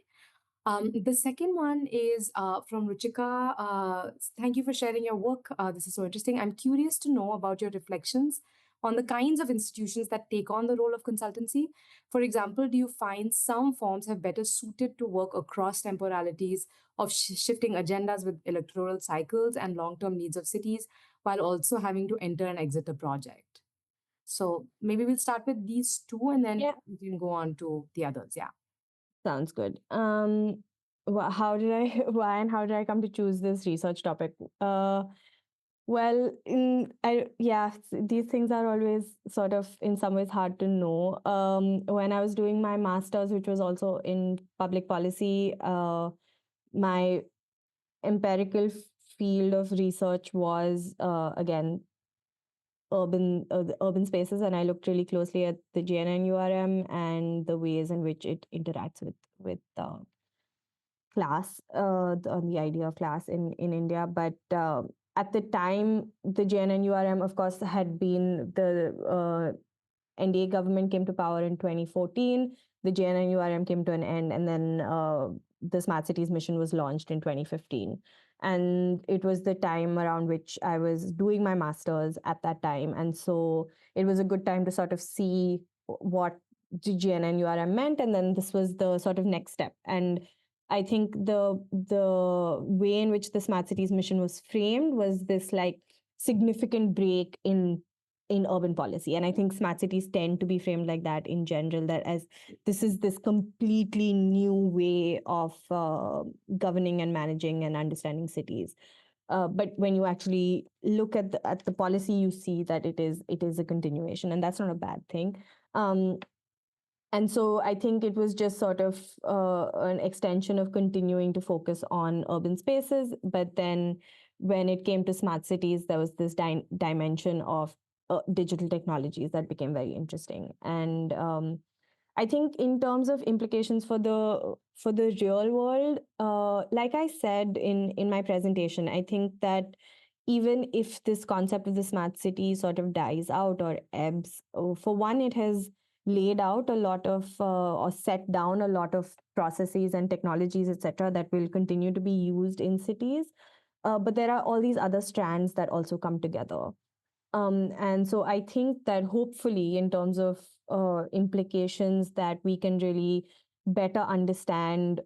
The second one is from Ruchika. Thank you for sharing your work. This is so interesting. I'm curious to know about your reflections on the kinds of institutions that take on the role of consultancy. For example, do you find some forms have better suited to work across temporalities of shifting agendas with electoral cycles and long-term needs of cities, while also having to enter and exit a project? So maybe we'll start with these two, and then we can go on to the others. Yeah. Sounds good. How did I why and how did I come to choose this research topic? Well, these things are always sort of in some ways hard to know. When I was doing my master's, which was also in public policy, my empirical field of research was again the urban spaces, and I looked really closely at the GNN URM and the ways in which it interacts with class, on the idea of class in India. But at the time, the GNN URM, of course, had been the NDA government came to power in 2014. The GNN URM came to an end, and then the Smart Cities mission was launched in 2015. And it was the time around which I was doing my master's at that time. And so it was a good time to sort of see what GNN URM meant. And then this was the sort of next step. And I think the way in which the Smart Cities mission was framed was this like significant break in urban policy. And I think smart cities tend to be framed like that in general, that as this is this completely new way of governing and managing and understanding cities. But when you actually look at the policy, you see that it is a continuation, and that's not a bad thing. And so I think it was just sort of an extension of continuing to focus on urban spaces. But then when it came to smart cities, there was this dimension of digital technologies that became very interesting. And I think in terms of implications for the real world, like I said in my presentation, I think that even if this concept of the smart city sort of dies out or ebbs, for one, it has laid out a lot of or set down a lot of processes and technologies, etc., that will continue to be used in cities. But there are all these other strands that also come together. And so I think that hopefully, in terms of implications, that we can really better understand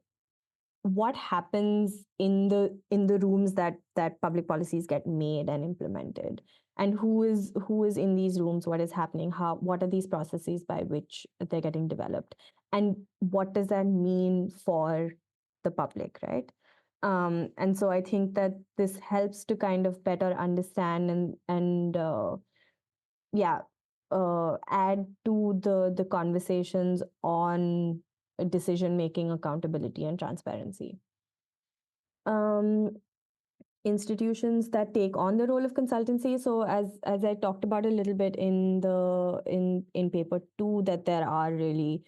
what happens in the rooms that public policies get made and implemented, and who is in these rooms, what is happening, what are these processes by which they're getting developed, and what does that mean for the public, right? And so I think that this helps to kind of better understand and add to the conversations on decision making, accountability, and transparency. Institutions that take on the role of consultancy. So as I talked about a little bit in paper 2, that there are really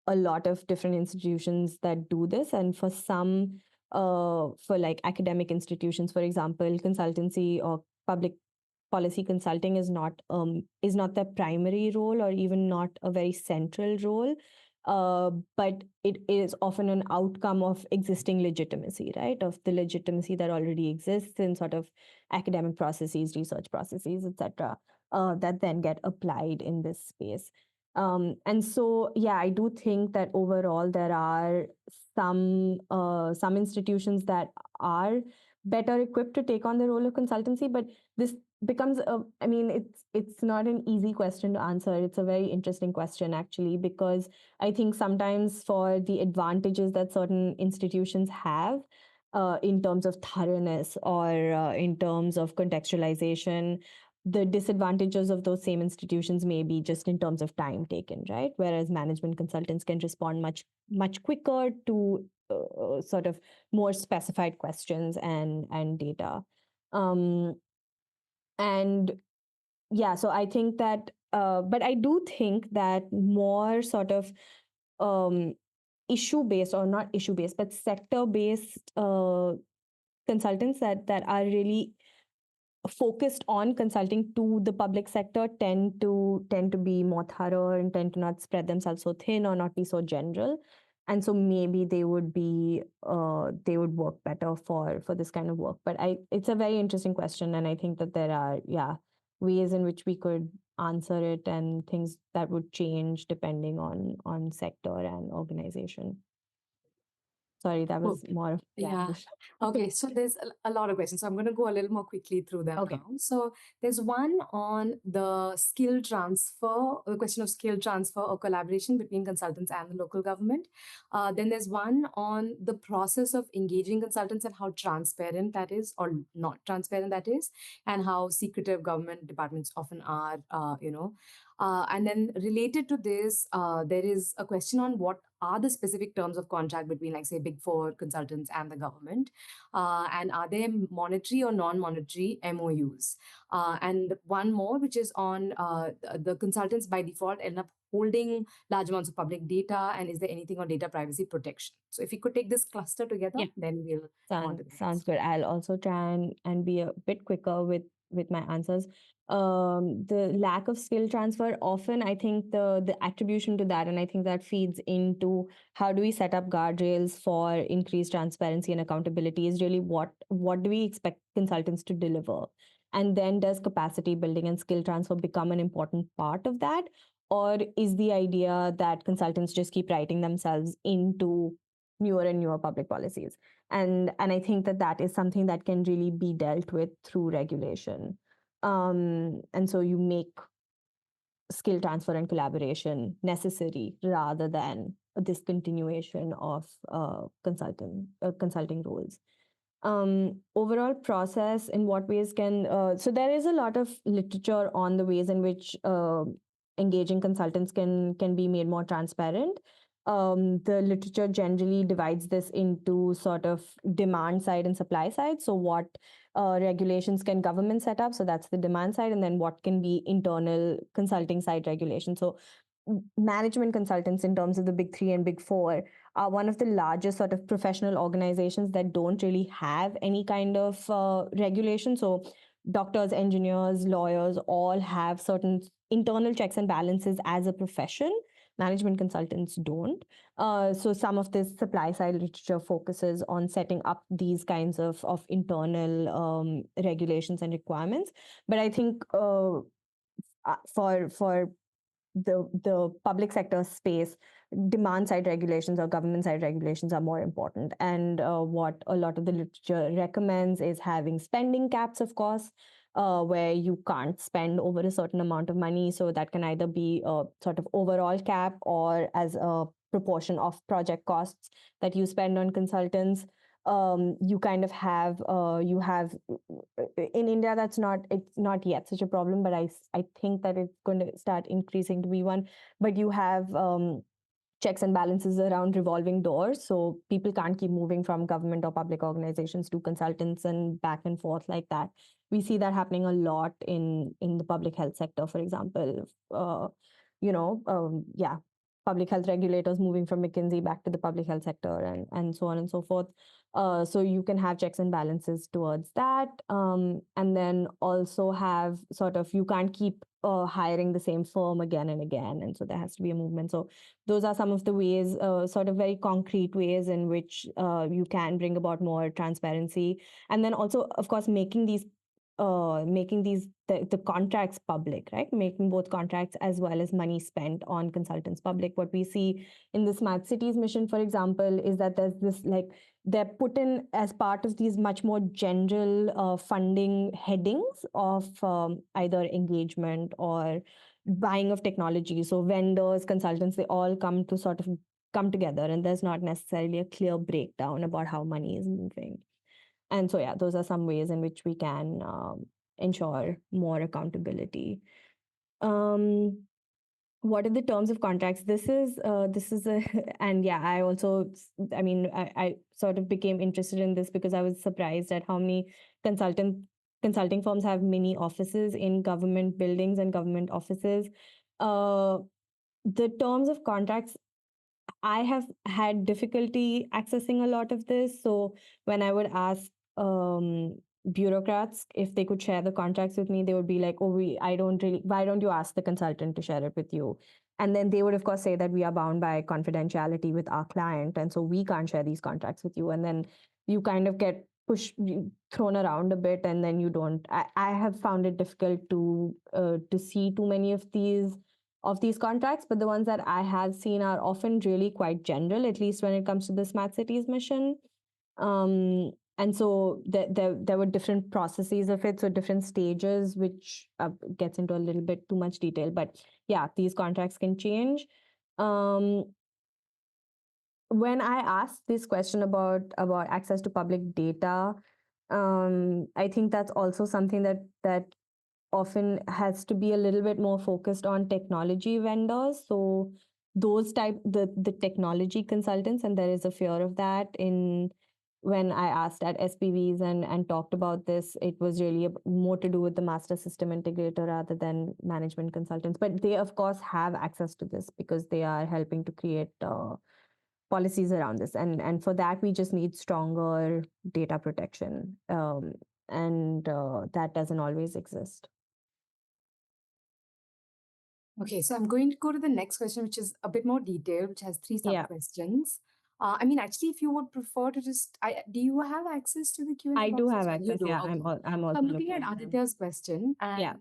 a lot of different institutions that do this, and for some, for like academic institutions, for example, consultancy or public policy consulting is not their primary role or even not a very central role. But it is often an outcome of existing legitimacy, right? Of the legitimacy that already exists in sort of academic processes, research processes, etc., that then get applied in this space. And so, yeah, I do think that overall there are some institutions that are better equipped to take on the role of consultancy, but this becomes I mean, it's not an easy question to answer. It's a very interesting question, actually, because I think sometimes for the advantages that certain institutions have in terms of thoroughness or in terms of contextualization, the disadvantages of those same institutions may be just in terms of time taken, right? Whereas management consultants can respond much quicker to sort of more specified questions and data. And yeah, so I think that, but I do think that more sort of issue-based, or not issue-based, but sector-based consultants that are really focused on consulting to the public sector tend to be more thorough and tend to not spread themselves so thin or not be so general. And so maybe they would work better for this kind of work. But it's a very interesting question, and I think that there are ways in which we could answer it and things that would change depending on sector and organization. Sorry, that was more of yeah. Okay, so there's a lot of questions. So I'm going to go a little more quickly through them now. So there's one on the skill transfer, the question of skill transfer or collaboration between consultants and the local government. Then there's one on the process of engaging consultants and how transparent that is or not transparent that is, and how secretive government departments often are, and then related to this, there is a question on what are the specific terms of contract between, like, say, Big Four consultants and the government? And are there monetary or non-monetary MOUs? And one more, which is on the consultants by default end up holding large amounts of public data, and is there anything on data privacy protection? So if you could take this cluster together, then we'll sounds good. I'll also try and be a bit quicker with my answers. The lack of skill transfer, often I think the attribution to that, and I think that feeds into how do we set up guardrails for increased transparency and accountability, is really what do we expect consultants to deliver? And then does capacity building and skill transfer become an important part of that? Or is the idea that consultants just keep writing themselves into newer and newer public policies? And I think that is something that can really be dealt with through regulation. And so you make skill transfer and collaboration necessary rather than a discontinuation of consulting roles. Overall process, in what ways can so there is a lot of literature on the ways in which engaging consultants can be made more transparent. The literature generally divides this into sort of demand side and supply side. So what regulations can government set up? So that's the demand side. And then what can be internal consulting side regulation? So management consultants, in terms of the Big Three and Big Four, are one of the largest sort of professional organizations that don't really have any kind of regulation. So doctors, engineers, lawyers all have certain internal checks and balances as a profession. Management consultants don't. So some of this supply side literature focuses on setting up these kinds of internal regulations and requirements. But I think for the public sector space, demand side regulations or government side regulations are more important. And what a lot of the literature recommends is having spending caps, of course, where you can't spend over a certain amount of money. So that can either be a sort of overall cap or as a proportion of project costs that you spend on consultants. You kind of have you have in India, it's not yet such a problem, but I think that it's going to start increasing to be one. But you have checks and balances around revolving doors, so people can't keep moving from government or public organizations to consultants and back and forth like that. We see that happening a lot in the public health sector, for example. Public health regulators moving from McKinsey back to the public health sector, and so on and so forth. So you can have checks and balances towards that. And then also have sort of, you can't keep hiring the same firm again and again. And so there has to be a movement. So those are some of the ways, sort of very concrete ways in which you can bring about more transparency. And then also, of course, making the contracts public, right? Making both contracts as well as money spent on consultants public. What we see in the Smart Cities mission, for example, is that there's this they're put in as part of these much more general funding headings of either engagement or buying of technology. So vendors, consultants, they all come together, and there's not necessarily a clear breakdown about how money is moving. And so, yeah, those are some ways in which we can ensure more accountability. What are the terms of contracts? This is and yeah, I sort of became interested in this because I was surprised at how many consulting firms have mini offices in government buildings and government offices. The terms of contracts, I have had difficulty accessing a lot of this. So when I would ask bureaucrats if they could share the contracts with me, they would be like, "Oh, I don't really. Why don't you ask the consultant to share it with you?" And then they would, of course, say that we are bound by confidentiality with our client, and so we can't share these contracts with you. And then you kind of get thrown around a bit, and then you don't. I have found it difficult to see too many of these contracts, but the ones that I have seen are often really quite general, at least when it comes to the Smart Cities mission. And so there were different processes of it, so different stages, which gets into a little bit too much detail. But yeah, these contracts can change. When I asked this question about access to public data, I think that's also something that often has to be a little bit more focused on technology vendors. So the technology consultants, and there is a fear of that in when I asked at SPVs and talked about this, it was really more to do with the master system integrator rather than management consultants. But they, of course, have access to this because they are helping to create policies around this. And for that, we just need stronger data protection. And that doesn't always exist. Okay, so I'm going to go to the next question, which is a bit more detailed, which has three sub-questions. Actually, if you would prefer to do you have access to the Q&A box? I do have You access. do, Yeah, okay. I'm also I'm looking at Aditya's question. And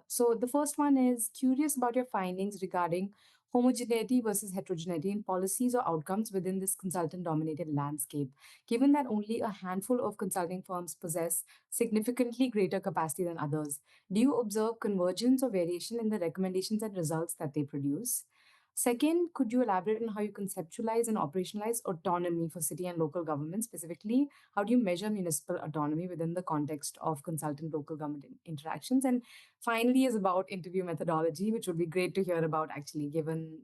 so the first one is curious about your findings regarding homogeneity versus heterogeneity in policies or outcomes within this consultant-dominated landscape, given that only a handful of consulting firms possess significantly greater capacity than others. Do you observe convergence or variation in the recommendations and results that they produce? Second, could you elaborate on how you conceptualize and operationalize autonomy for city and local governments? Specifically, how do you measure municipal autonomy within the context of consultant local government interactions? And finally, is about interview methodology, which would be great to hear about actually, given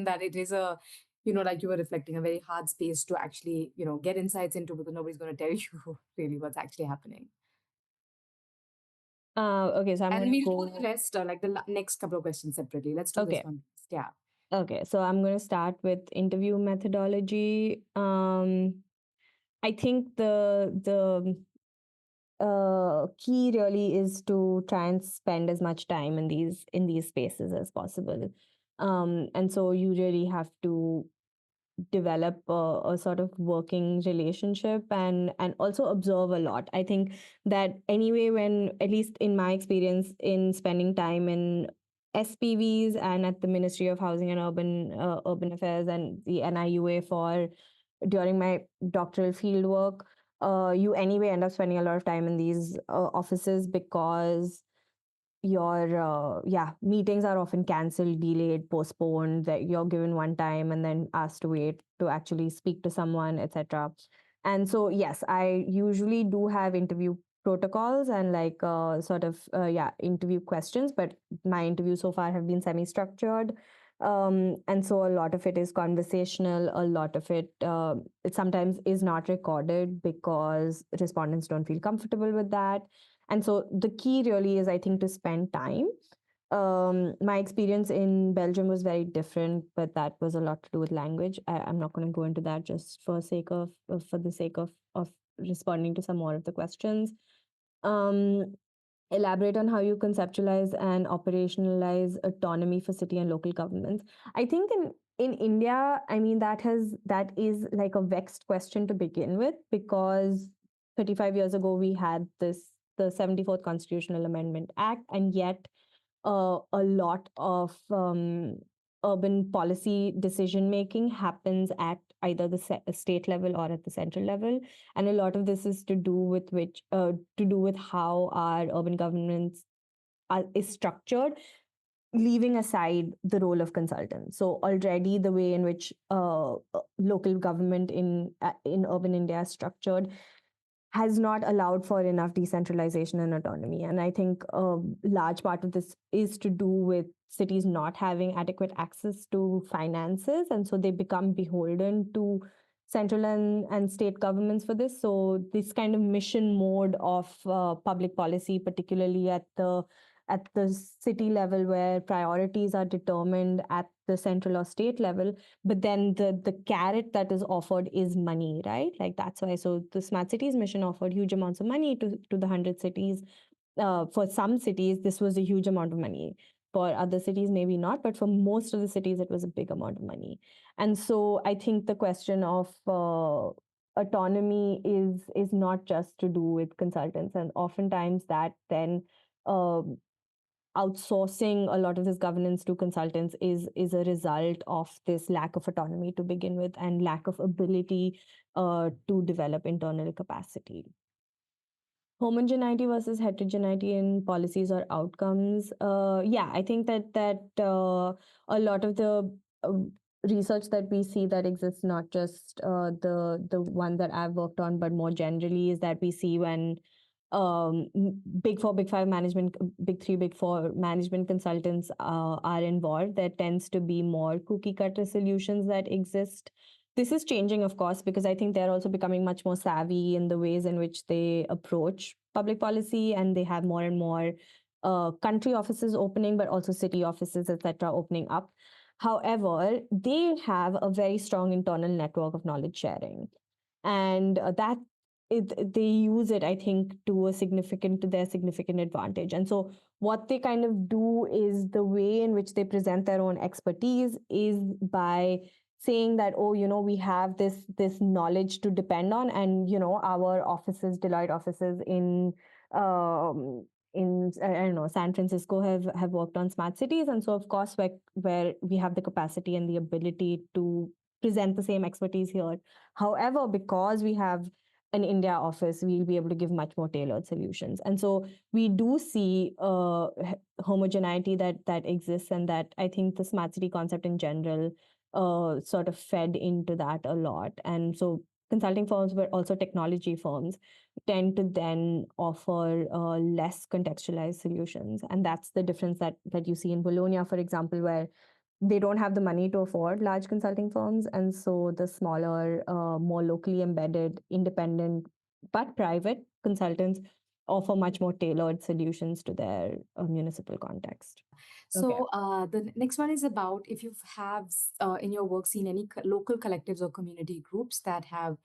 that it is a like you were reflecting, a very hard space to actually, get insights into, because nobody's going to tell you really what's actually happening. Okay, so we'll do the rest, like the next couple of questions separately. Let's do this one first. Yeah. Okay, so I'm going to start with interview methodology. I think the key really is to try and spend as much time in these spaces as possible. And so you really have to develop a sort of working relationship and also observe a lot. I think that anyway, when, at least in my experience in spending time in SPVs and at the Ministry of Housing and Urban Affairs and the NIUA during my doctoral fieldwork, you anyway end up spending a lot of time in these offices because your meetings are often cancelled, delayed, postponed, that you're given one time and then asked to wait to actually speak to someone, etc. And so yes, I usually do have interview protocols and interview questions, but my interviews so far have been semi-structured. And so a lot of it is conversational, a lot of it sometimes is not recorded because respondents don't feel comfortable with that. And so the key really is, I think, to spend time. My experience in Belgium was very different, but that was a lot to do with language. I'm not going to go into that just for the sake of responding to some more of the questions. Um, Elaborate on how you conceptualize and operationalize autonomy for city and local governments. I think in India, I mean that is like a vexed question to begin with, because 35 years ago we had the 74th Constitutional Amendment Act, and yet a lot of urban policy decision making happens at either the state level or at the central level, and a lot of this is to do with how our urban governance is structured, leaving aside the role of consultants. So already the way in which local government in urban India is structured has not allowed for enough decentralization and autonomy. And I think a large part of this is to do with cities not having adequate access to finances. And so they become beholden to central and state governments for this. So this kind of mission mode of public policy, particularly at the city level, where priorities are determined at the central or state level, but then the carrot that is offered is money, right? Like that's why. So the smart cities mission offered huge amounts of money to the 100 cities. For some cities this was a huge amount of money, for other cities maybe not, but for most of the cities it was a big amount of money. And so I think the question of autonomy is not just to do with consultants, and oftentimes that then um outsourcing a lot of this governance to consultants is a result of this lack of autonomy to begin with, and lack of ability to develop internal capacity. Homogeneity versus heterogeneity in policies or outcomes. Yeah, I think that a lot of the research that we see that exists, not just the one that I've worked on, but more generally, is that we see when big four, big five management, big three, big four management consultants are involved, there tends to be more cookie cutter solutions that exist. This is changing, of course, because I think they're also becoming much more savvy in the ways in which they approach public policy, and they have more and more country offices opening, but also city offices, etc., opening up. However, they have a very strong internal network of knowledge sharing, and they use it, I think, to their significant advantage. And so what they kind of do is, the way in which they present their own expertise is by saying that, oh, we have this knowledge to depend on, and our offices, Deloitte offices in I don't know, San Francisco have worked on smart cities, and so of course where we have the capacity and the ability to present the same expertise here. However, because we have an India office, we'll be able to give much more tailored solutions. And so we do see homogeneity that exists, and that I think the smart city concept in general sort of fed into that a lot. And so consulting firms, but also technology firms, tend to then offer less contextualized solutions. And that's the difference that you see in Bologna, for example, where they don't have the money to afford large consulting firms. And so the smaller, more locally embedded, independent, but private consultants offer much more tailored solutions to their municipal context. So the next one is about if you have in your work seen any local collectives or community groups that have,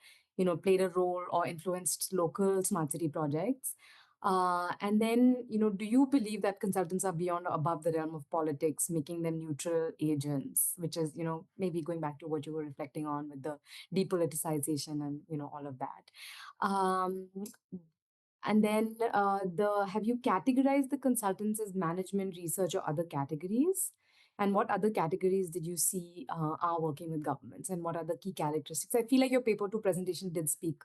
played a role or influenced local smart city projects. And then, do you believe that consultants are beyond or above the realm of politics, making them neutral agents, which is, maybe going back to what you were reflecting on with the depoliticization and, all of that. Um, and then have you categorized the consultants as management, research, or other categories? And what other categories did you see are working with governments? And what are the key characteristics? I feel like your paper two presentation did speak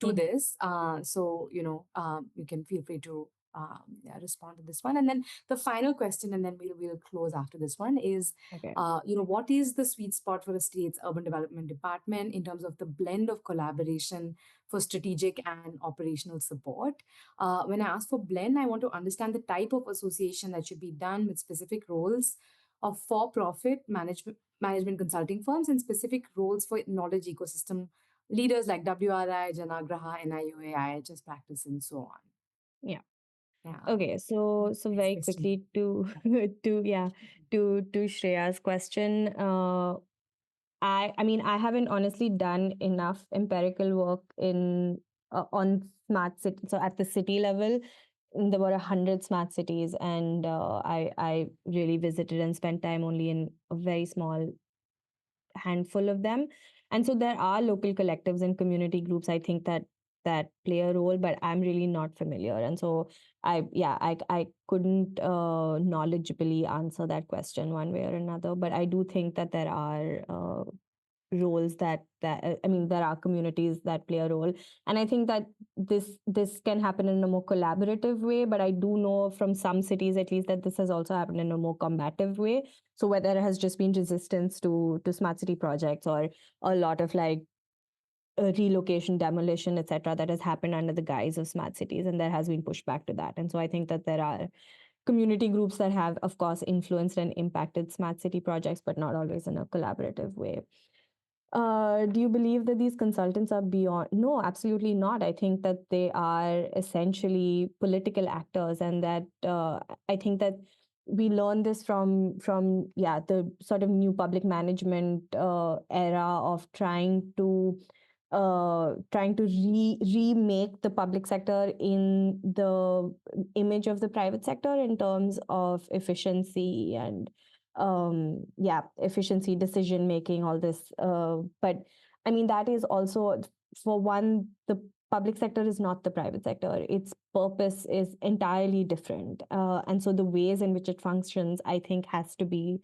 to this. So, you can feel free to respond to this one. And then the final question, and then we'll close after this one, is, Okay. what is the sweet spot for a state's urban development department in terms of the blend of collaboration for strategic and operational support? When I ask for blend, I want to understand the type of association that should be done with specific roles of for-profit management consulting firms and specific roles for knowledge ecosystem leaders like WRI, Janagraha, NIUA, IHS practice, and so on. Yeah. Yeah. Okay, so Next very question. quickly to to Shreya's question. I mean, I haven't honestly done enough empirical work in on smart city. So at the city level, there were 100 smart cities, and I really visited and spent time only in a very small handful of them. And so there are local collectives and community groups, I think, that play a role, but I'm really not familiar. And so I couldn't knowledgeably answer that question one way or another. But I do think that there are roles that I mean, there are communities that play a role, and I think that this can happen in a more collaborative way. But I do know from some cities, at least, that this has also happened in a more combative way. So whether it has just been resistance to smart city projects, or a lot of like relocation, demolition, etc., that has happened under the guise of smart cities, and there has been pushback to that. And so I think that there are community groups that have, of course, influenced and impacted smart city projects, but not always in a collaborative way. Do you believe that these consultants are beyond? No, absolutely not. I think that they are essentially political actors, and that I think that we learn this from the sort of new public management era of trying to remake the public sector in the image of the private sector in terms of efficiency and efficiency, decision making, all this. But I mean, that is also, for one, the public sector is not the private sector. Its purpose is entirely different, and so the ways in which it functions, I think, has to be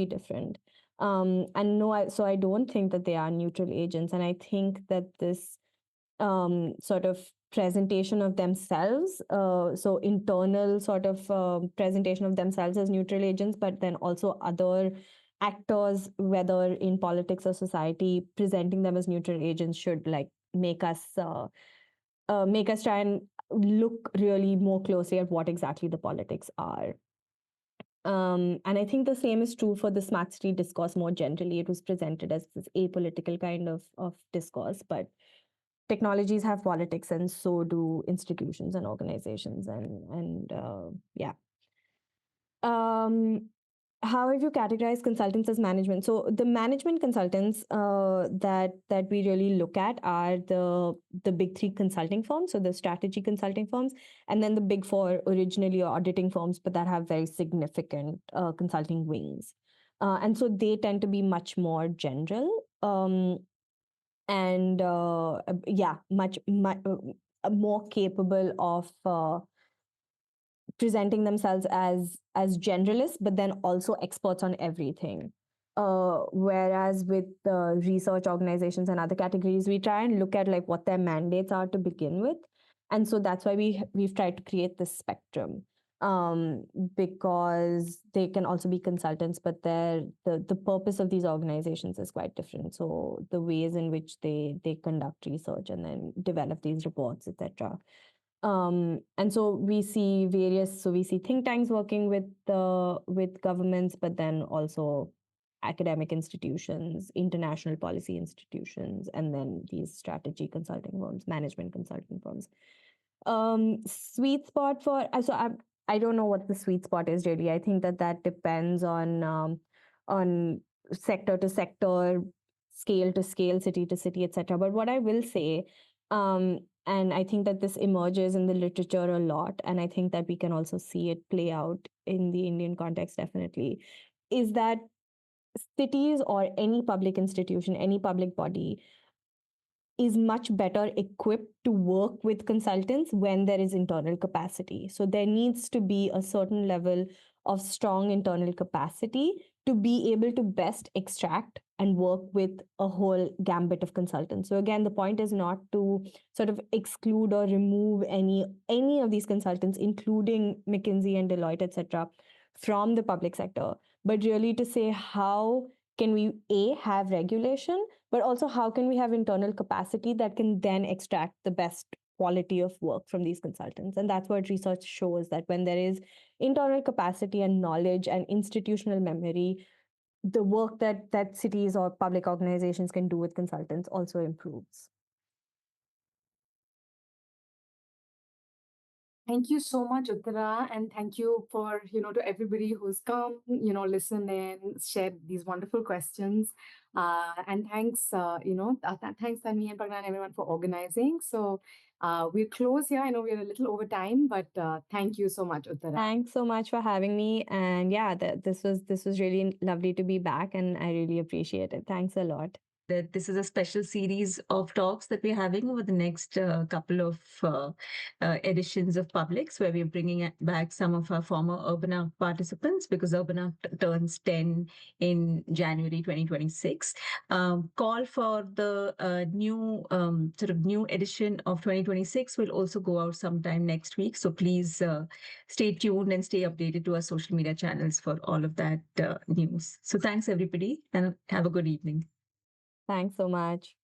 different. And no, so I don't think that they are neutral agents, and I think that this sort of presentation of themselves, so internal sort of presentation of themselves as neutral agents, but then also other actors, whether in politics or society, presenting them as neutral agents should like make us try and look really more closely at what exactly the politics are. And I think the same is true for the smart city discourse more generally. It was presented as this apolitical kind of discourse, but technologies have politics, and so do institutions and organizations. Um, how have you categorized consultants as management? So the management consultants that we really look at are the big three consulting firms, so the strategy consulting firms, and then the big four originally auditing firms, but that have very significant consulting wings. And so they tend to be much more general. And much more capable of presenting themselves as generalists, but then also experts on everything. Whereas with the research organizations and other categories, we try and look at like what their mandates are to begin with, and so that's why we've tried to create this spectrum, because they can also be consultants, but the purpose of these organizations is quite different. So the ways in which they conduct research and then develop these reports, etc. And so we see think tanks working with governments, but then also academic institutions, international policy institutions, and then these strategy consulting firms, management consulting firms. Sweet spot for I don't know what the sweet spot is really. I think that depends on sector to sector, scale to scale, city to city, etc. But what I will say, and I think that this emerges in the literature a lot, and I think that we can also see it play out in the Indian context definitely, is that cities or any public institution, any public body is much better equipped to work with consultants when there is internal capacity. So there needs to be a certain level of strong internal capacity to be able to best extract and work with a whole gambit of consultants. So again, the point is not to sort of exclude or remove any of these consultants, including McKinsey and Deloitte, etc., from the public sector, but really to say, how can we have regulation, but also how can we have internal capacity that can then extract the best quality of work from these consultants. And that's what research shows, that when there is internal capacity and knowledge and institutional memory, the work that cities or public organizations can do with consultants also improves. Thank you so much, Uttara, and thank you for, to everybody who's come, listen in, shared these wonderful questions. And thanks, thanks, Tanvi and Pragna and everyone for organizing. So we'll close here. I know we're a little over time, but thank you so much, Uttara. Thanks so much for having me. And yeah, this was really lovely to be back, and I really appreciate it. Thanks a lot. That this is a special series of talks that we're having over the next couple of editions of Publics, where we're bringing back some of our former Urban Arc participants, because Urban Arc turns 10 in January 2026. Call for the new edition of 2026 will also go out sometime next week. So please stay tuned and stay updated to our social media channels for all of that news. So thanks, everybody, and have a good evening. Thanks so much.